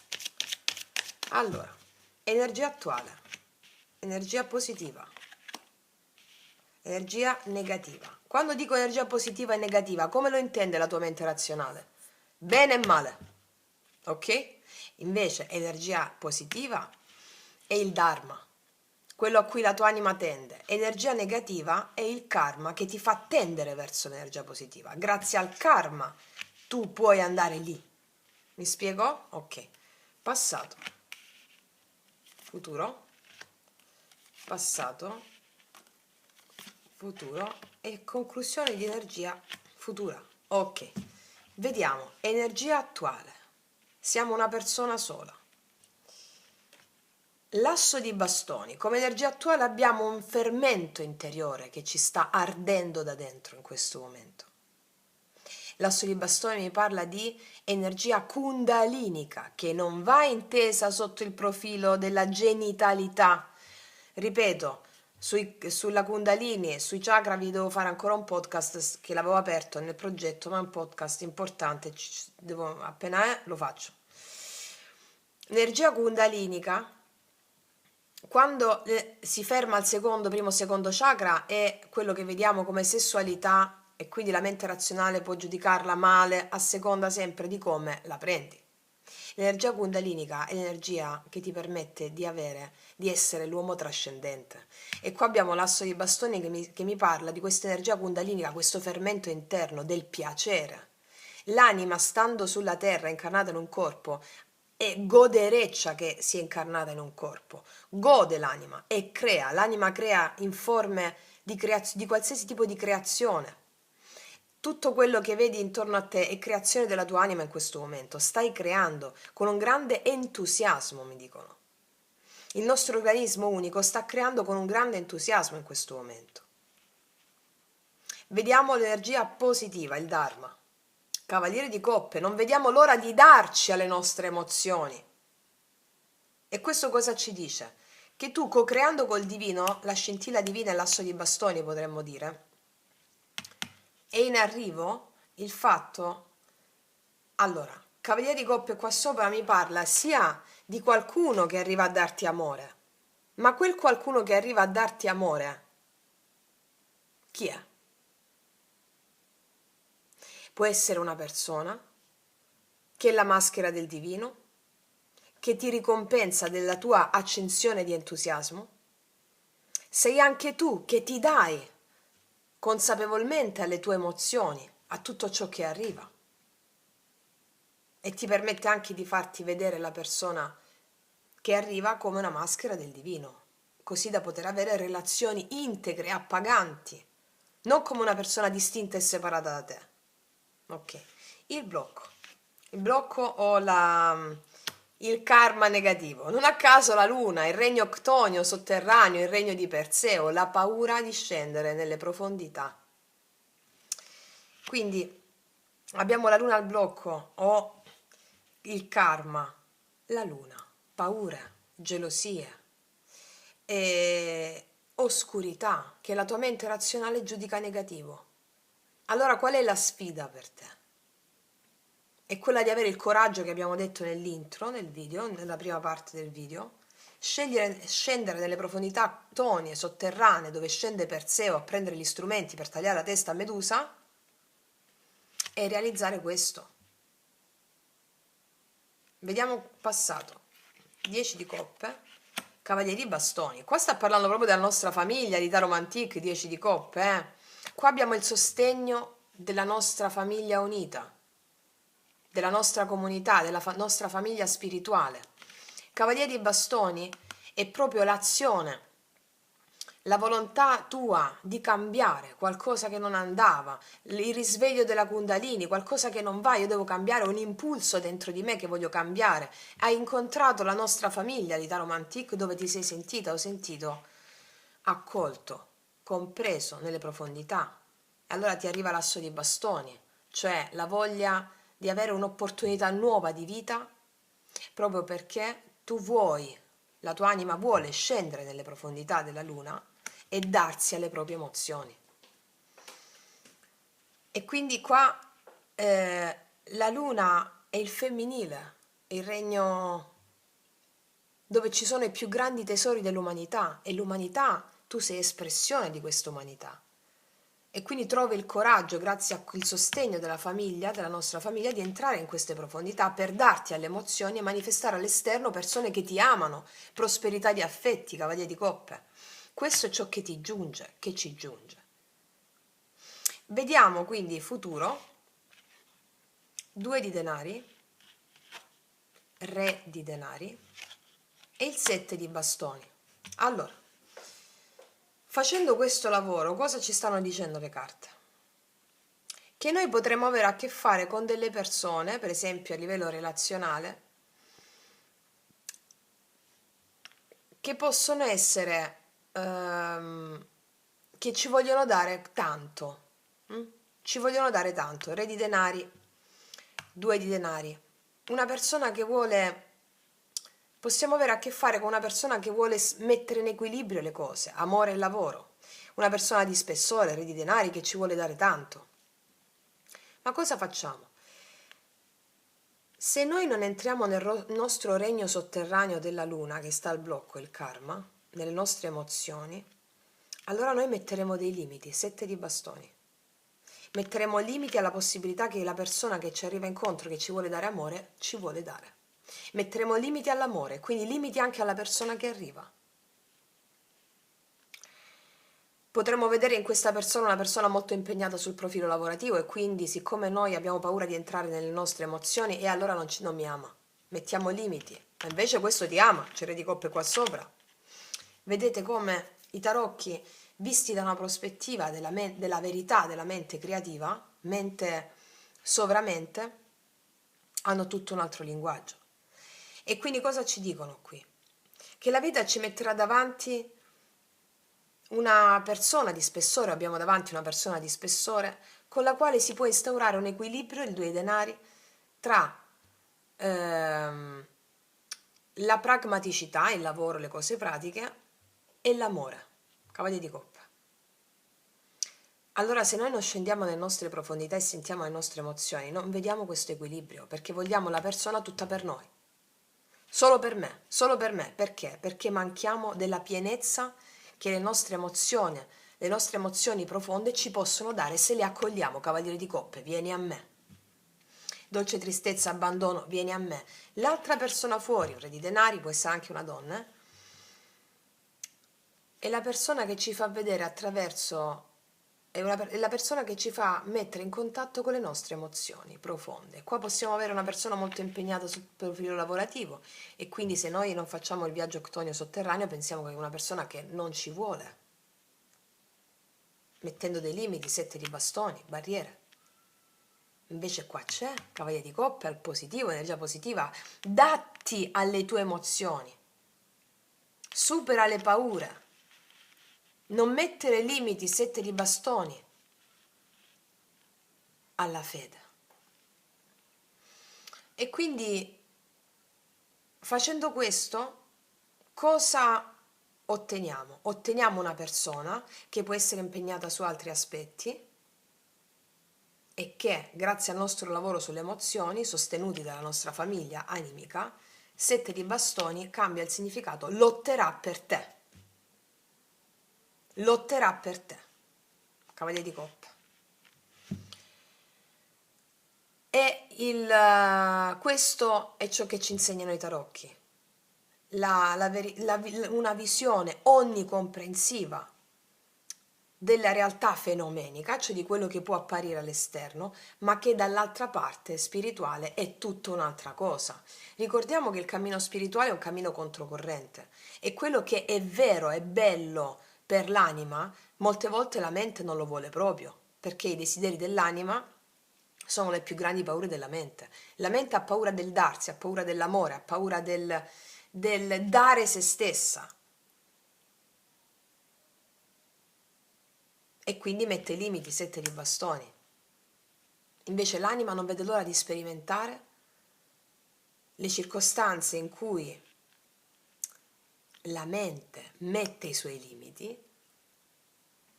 Allora, energia attuale, energia positiva, energia negativa. Quando dico energia positiva e negativa, come lo intende la tua mente razionale? Bene e male, ok? Invece energia positiva è il Dharma, quello a cui la tua anima tende. Energia negativa è il karma che ti fa tendere verso l'energia positiva. Grazie al karma tu puoi andare lì. Mi spiego? Ok. Passato, futuro, passato, futuro e conclusione di energia futura. Ok. Vediamo, energia attuale. Siamo una persona sola. L'asso di bastoni, come energia attuale abbiamo un fermento interiore che ci sta ardendo da dentro in questo momento. L'asso di bastoni mi parla di energia kundalinica che non va intesa sotto il profilo della genitalità. Ripeto, sulla kundalini e sui chakra vi devo fare ancora un podcast che l'avevo aperto nel progetto, ma è un podcast importante, appena lo faccio. L'energia kundalinica, quando si ferma al primo, secondo chakra, è quello che vediamo come sessualità e quindi la mente razionale può giudicarla male a seconda sempre di come la prendi. L'energia kundalinica è l'energia che ti permette di essere l'uomo trascendente. E qua abbiamo l'asso di bastoni che mi parla di questa energia kundalinica, questo fermento interno del piacere. L'anima, stando sulla terra, incarnata in un corpo, è godereccia che si è incarnata in un corpo, gode l'anima e crea, l'anima crea in forme di qualsiasi tipo di creazione. Tutto quello che vedi intorno a te è creazione della tua anima in questo momento, stai creando con un grande entusiasmo, mi dicono. Il nostro organismo unico sta creando con un grande entusiasmo in questo momento. Vediamo l'energia positiva, il Dharma. Cavaliere di coppe, non vediamo l'ora di darci alle nostre emozioni. E questo cosa ci dice? Che tu, co-creando col divino, la scintilla divina e l'asso di bastoni, potremmo dire, è in arrivo il fatto. Allora, Cavaliere di coppe qua sopra mi parla sia di qualcuno che arriva a darti amore, ma quel qualcuno che arriva a darti amore, chi è? Può essere una persona che è la maschera del divino, che ti ricompensa della tua accensione di entusiasmo, sei anche tu che ti dai consapevolmente alle tue emozioni, a tutto ciò che arriva. E ti permette anche di farti vedere la persona che arriva come una maschera del divino, così da poter avere relazioni integre, appaganti, non come una persona distinta e separata da te. Ok, il blocco. Il blocco o il karma negativo. Non a caso la luna, il regno octonio sotterraneo, il regno di Perseo, la paura di scendere nelle profondità. Quindi abbiamo la luna al blocco o il karma, la luna, paura, gelosia e oscurità che la tua mente razionale giudica negativo. Allora qual è la sfida per te? È quella di avere il coraggio che abbiamo detto nell'intro, nel video, nella prima parte del video, scendere nelle profondità tonie, sotterranee, dove scende Perseo a prendere gli strumenti per tagliare la testa a Medusa e realizzare questo. Vediamo passato. 10 di coppe, cavalieri di bastoni. Qua sta parlando proprio della nostra famiglia, di Tarot Antique, 10 di coppe. Qua abbiamo il sostegno della nostra famiglia unita, della nostra comunità, della nostra famiglia spirituale. Cavaliere di bastoni è proprio l'azione, la volontà tua di cambiare qualcosa che non andava, il risveglio della Kundalini, qualcosa che non va, io devo cambiare, un impulso dentro di me che voglio cambiare. Hai incontrato la nostra famiglia di Tarot Antique dove ti sei sentita o sentito accolto, compreso nelle profondità. E allora ti arriva l'asso di bastoni, cioè la voglia di avere un'opportunità nuova di vita, proprio perché tu vuoi, la tua anima vuole scendere nelle profondità della luna e darsi alle proprie emozioni. E quindi qua la luna è il femminile, è il regno dove ci sono i più grandi tesori dell'umanità, e l'umanità, tu sei espressione di questa umanità. E quindi trovi il coraggio, grazie al sostegno della famiglia, della nostra famiglia, di entrare in queste profondità per darti alle emozioni e manifestare all'esterno persone che ti amano, prosperità di affetti, cavaliere di coppe. Questo è ciò che ti giunge, che ci giunge. Vediamo quindi futuro, 2 di denari, re di denari e il 7 di bastoni. Allora, facendo questo lavoro, cosa ci stanno dicendo le carte? Che noi potremo avere a che fare con delle persone, per esempio a livello relazionale, che possono essere, che ci vogliono dare tanto. Ci vogliono dare tanto. Re di denari, 2 di denari. Una persona che vuole, possiamo avere a che fare con una persona che vuole mettere in equilibrio le cose, amore e lavoro. Una persona di spessore, re di denari, che ci vuole dare tanto. Ma cosa facciamo? Se noi non entriamo nel nostro regno sotterraneo della luna, che sta al blocco, il karma, nelle nostre emozioni, allora noi metteremo dei limiti, 7 di bastoni. Metteremo limiti alla possibilità che la persona che ci arriva incontro, che ci vuole dare amore, ci vuole dare. Metteremo limiti all'amore, quindi limiti anche alla persona che arriva. Potremmo vedere in questa persona una persona molto impegnata sul profilo lavorativo e quindi, siccome noi abbiamo paura di entrare nelle nostre emozioni, e allora non mi ama, mettiamo limiti. Ma invece questo ti ama, c'è re di coppe qua sopra. Vedete come i tarocchi, visti da una prospettiva della verità della mente creativa, mente sovramente, hanno tutto un altro linguaggio. E quindi cosa ci dicono qui? Che la vita ci metterà davanti una persona di spessore, abbiamo davanti una persona di spessore con la quale si può instaurare un equilibrio, il 2 di denari, tra la pragmaticità, il lavoro, le cose pratiche e l'amore, cavaliere di coppe. Allora se noi non scendiamo nelle nostre profondità e sentiamo le nostre emozioni, non vediamo questo equilibrio, perché vogliamo la persona tutta per noi. Solo per me, perché? Perché manchiamo della pienezza che le nostre emozioni profonde ci possono dare se le accogliamo, cavaliere di coppe, vieni a me. Dolce tristezza, abbandono, vieni a me. L'altra persona fuori, un re di denari, può essere anche una donna, è la persona che ci fa vedere attraverso, è la persona che ci fa mettere in contatto con le nostre emozioni profonde. Qua possiamo avere una persona molto impegnata sul profilo lavorativo e quindi se noi non facciamo il viaggio octonio sotterraneo pensiamo che è una persona che non ci vuole, mettendo dei limiti, sette di bastoni, barriere. Invece qua c'è Cavaliere di Coppe, al positivo, energia positiva, datti alle tue emozioni, supera le paure, non mettere limiti, sette di bastoni alla fede. E quindi facendo questo, cosa otteniamo? Otteniamo una persona che può essere impegnata su altri aspetti e che, grazie al nostro lavoro sulle emozioni, sostenuti dalla nostra famiglia animica, sette di bastoni cambia il significato, lotterà per te. Lotterà per te. Cavaliere di Coppe. Questo è ciò che ci insegnano i tarocchi. Una visione onnicomprensiva della realtà fenomenica, cioè di quello che può apparire all'esterno, ma che dall'altra parte spirituale è tutta un'altra cosa. Ricordiamo che il cammino spirituale è un cammino controcorrente e quello che è vero, è bello per l'anima, molte volte la mente non lo vuole proprio, perché i desideri dell'anima sono le più grandi paure della mente. La mente ha paura del darsi, ha paura dell'amore, ha paura del dare se stessa. E quindi mette limiti, sette di bastoni. Invece l'anima non vede l'ora di sperimentare le circostanze in cui la mente mette i suoi limiti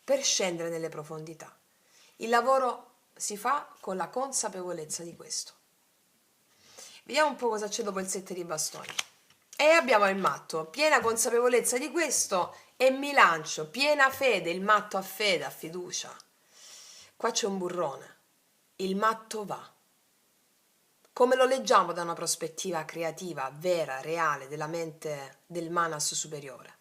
per scendere nelle profondità. Il lavoro si fa con la consapevolezza di questo. Vediamo un po' cosa c'è dopo il sette di bastoni. E abbiamo il matto, piena consapevolezza di questo e mi lancio, piena fede, il matto ha fede, ha fiducia. Qua c'è un burrone, il matto va. Come lo leggiamo da una prospettiva creativa, vera, reale, della mente del manas superiore?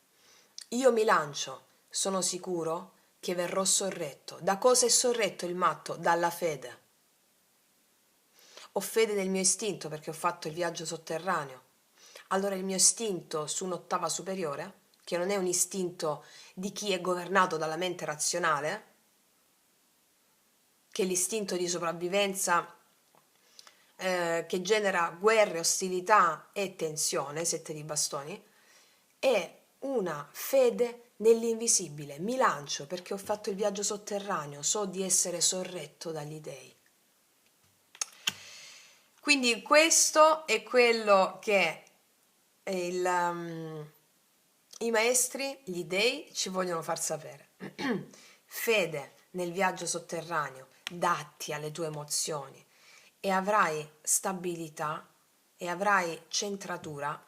Io mi lancio, sono sicuro che verrò sorretto. Da cosa è sorretto il matto? Dalla fede. Ho fede nel mio istinto perché ho fatto il viaggio sotterraneo. Allora il mio istinto su un'ottava superiore, che non è un istinto di chi è governato dalla mente razionale, che è l'istinto di sopravvivenza che genera guerre, ostilità e tensione, sette di bastoni, è una fede nell'invisibile. Mi lancio perché ho fatto il viaggio sotterraneo, so di essere sorretto dagli dei. Quindi questo è quello che i maestri, gli dei, ci vogliono far sapere. Fede nel viaggio sotterraneo, datti alle tue emozioni e avrai stabilità e avrai centratura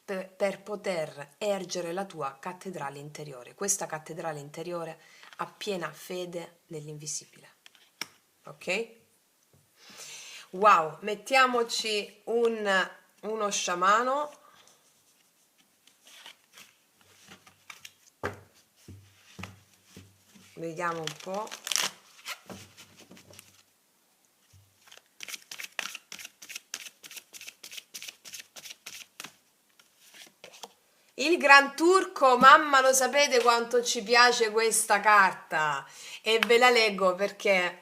per poter ergere la tua cattedrale interiore. Questa cattedrale interiore ha piena fede nell'invisibile. Ok? Wow, mettiamoci uno sciamano. Vediamo un po'. Il Gran Turco, mamma, lo sapete quanto ci piace questa carta e ve la leggo perché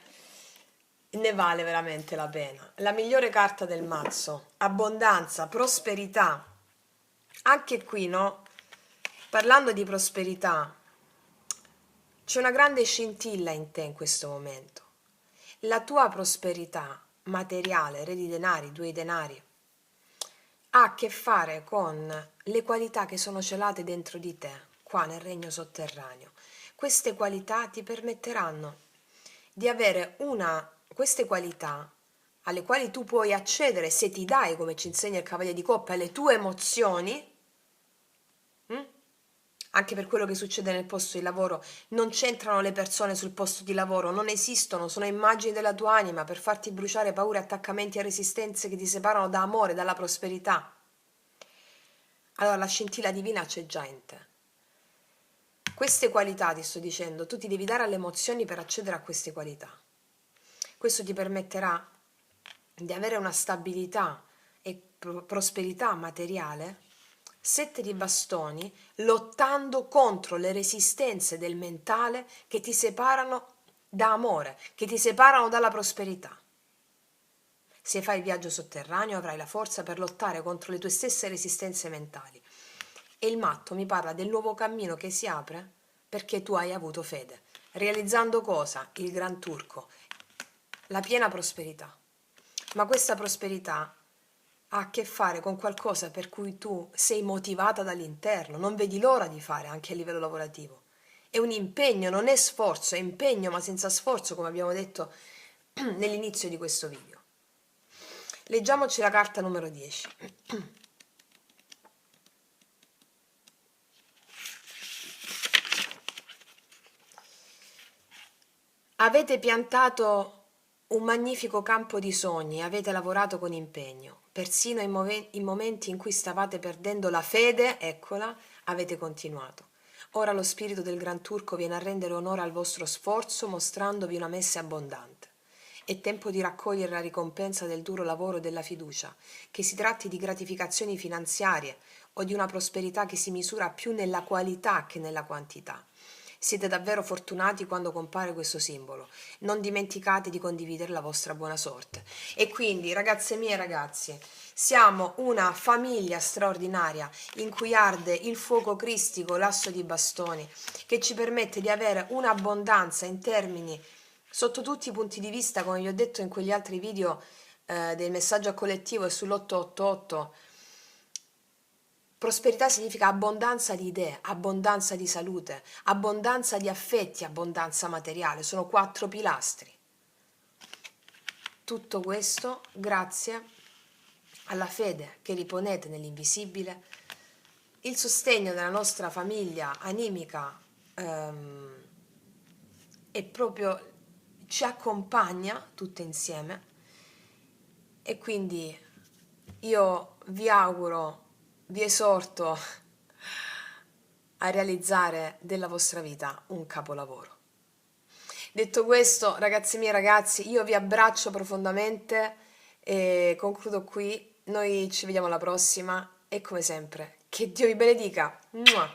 ne vale veramente la pena. La migliore carta del mazzo, abbondanza, prosperità. Anche qui, no? Parlando di prosperità, c'è una grande scintilla in te in questo momento. La tua prosperità materiale, re di denari, due denari, ha a che fare con le qualità che sono celate dentro di te, qua nel regno sotterraneo. Queste qualità ti permetteranno di avere queste qualità alle quali tu puoi accedere se ti dai, come ci insegna il Cavaliere di Coppe, alle tue emozioni, anche per quello che succede nel posto di lavoro, non c'entrano le persone sul posto di lavoro, non esistono, sono immagini della tua anima per farti bruciare paure, attaccamenti e resistenze che ti separano da amore, dalla prosperità. Allora la scintilla divina c'è già in te. Queste qualità, ti sto dicendo, tu ti devi dare alle emozioni per accedere a queste qualità. Questo ti permetterà di avere una stabilità e prosperità materiale. 7 di bastoni, lottando contro le resistenze del mentale che ti separano da amore, che ti separano dalla prosperità. Se fai il viaggio sotterraneo avrai la forza per lottare contro le tue stesse resistenze mentali. E il matto mi parla del nuovo cammino che si apre perché tu hai avuto fede. Realizzando cosa? Il Gran Turco, la piena prosperità. Ma questa prosperità ha a che fare con qualcosa per cui tu sei motivata dall'interno, non vedi l'ora di fare anche a livello lavorativo. È un impegno, non è sforzo, è impegno ma senza sforzo, come abbiamo detto nell'inizio di questo video. Leggiamoci la carta numero 10. Avete piantato un magnifico campo di sogni, avete lavorato con impegno, persino in momenti in cui stavate perdendo la fede, eccola, avete continuato. Ora lo spirito del Gran Turco viene a rendere onore al vostro sforzo mostrandovi una messe abbondante. È tempo di raccogliere la ricompensa del duro lavoro e della fiducia, che si tratti di gratificazioni finanziarie o di una prosperità che si misura più nella qualità che nella quantità. Siete davvero fortunati quando compare questo simbolo. Non dimenticate di condividere la vostra buona sorte. E quindi, ragazze mie e ragazzi, siamo una famiglia straordinaria in cui arde il fuoco cristico, l'asso di bastoni, che ci permette di avere un'abbondanza in termini, sotto tutti i punti di vista, come vi ho detto in quegli altri video del messaggio collettivo e sull'888. Prosperità significa abbondanza di idee, abbondanza di salute, abbondanza di affetti, abbondanza materiale. Sono 4 pilastri. Tutto questo grazie alla fede che riponete nell'invisibile, il sostegno della nostra famiglia animica e proprio ci accompagna tutte insieme. E quindi io vi auguro, vi esorto a realizzare della vostra vita un capolavoro. Detto questo, ragazzi miei ragazzi, io vi abbraccio profondamente e concludo qui. Noi ci vediamo alla prossima e come sempre, che Dio vi benedica. Mua!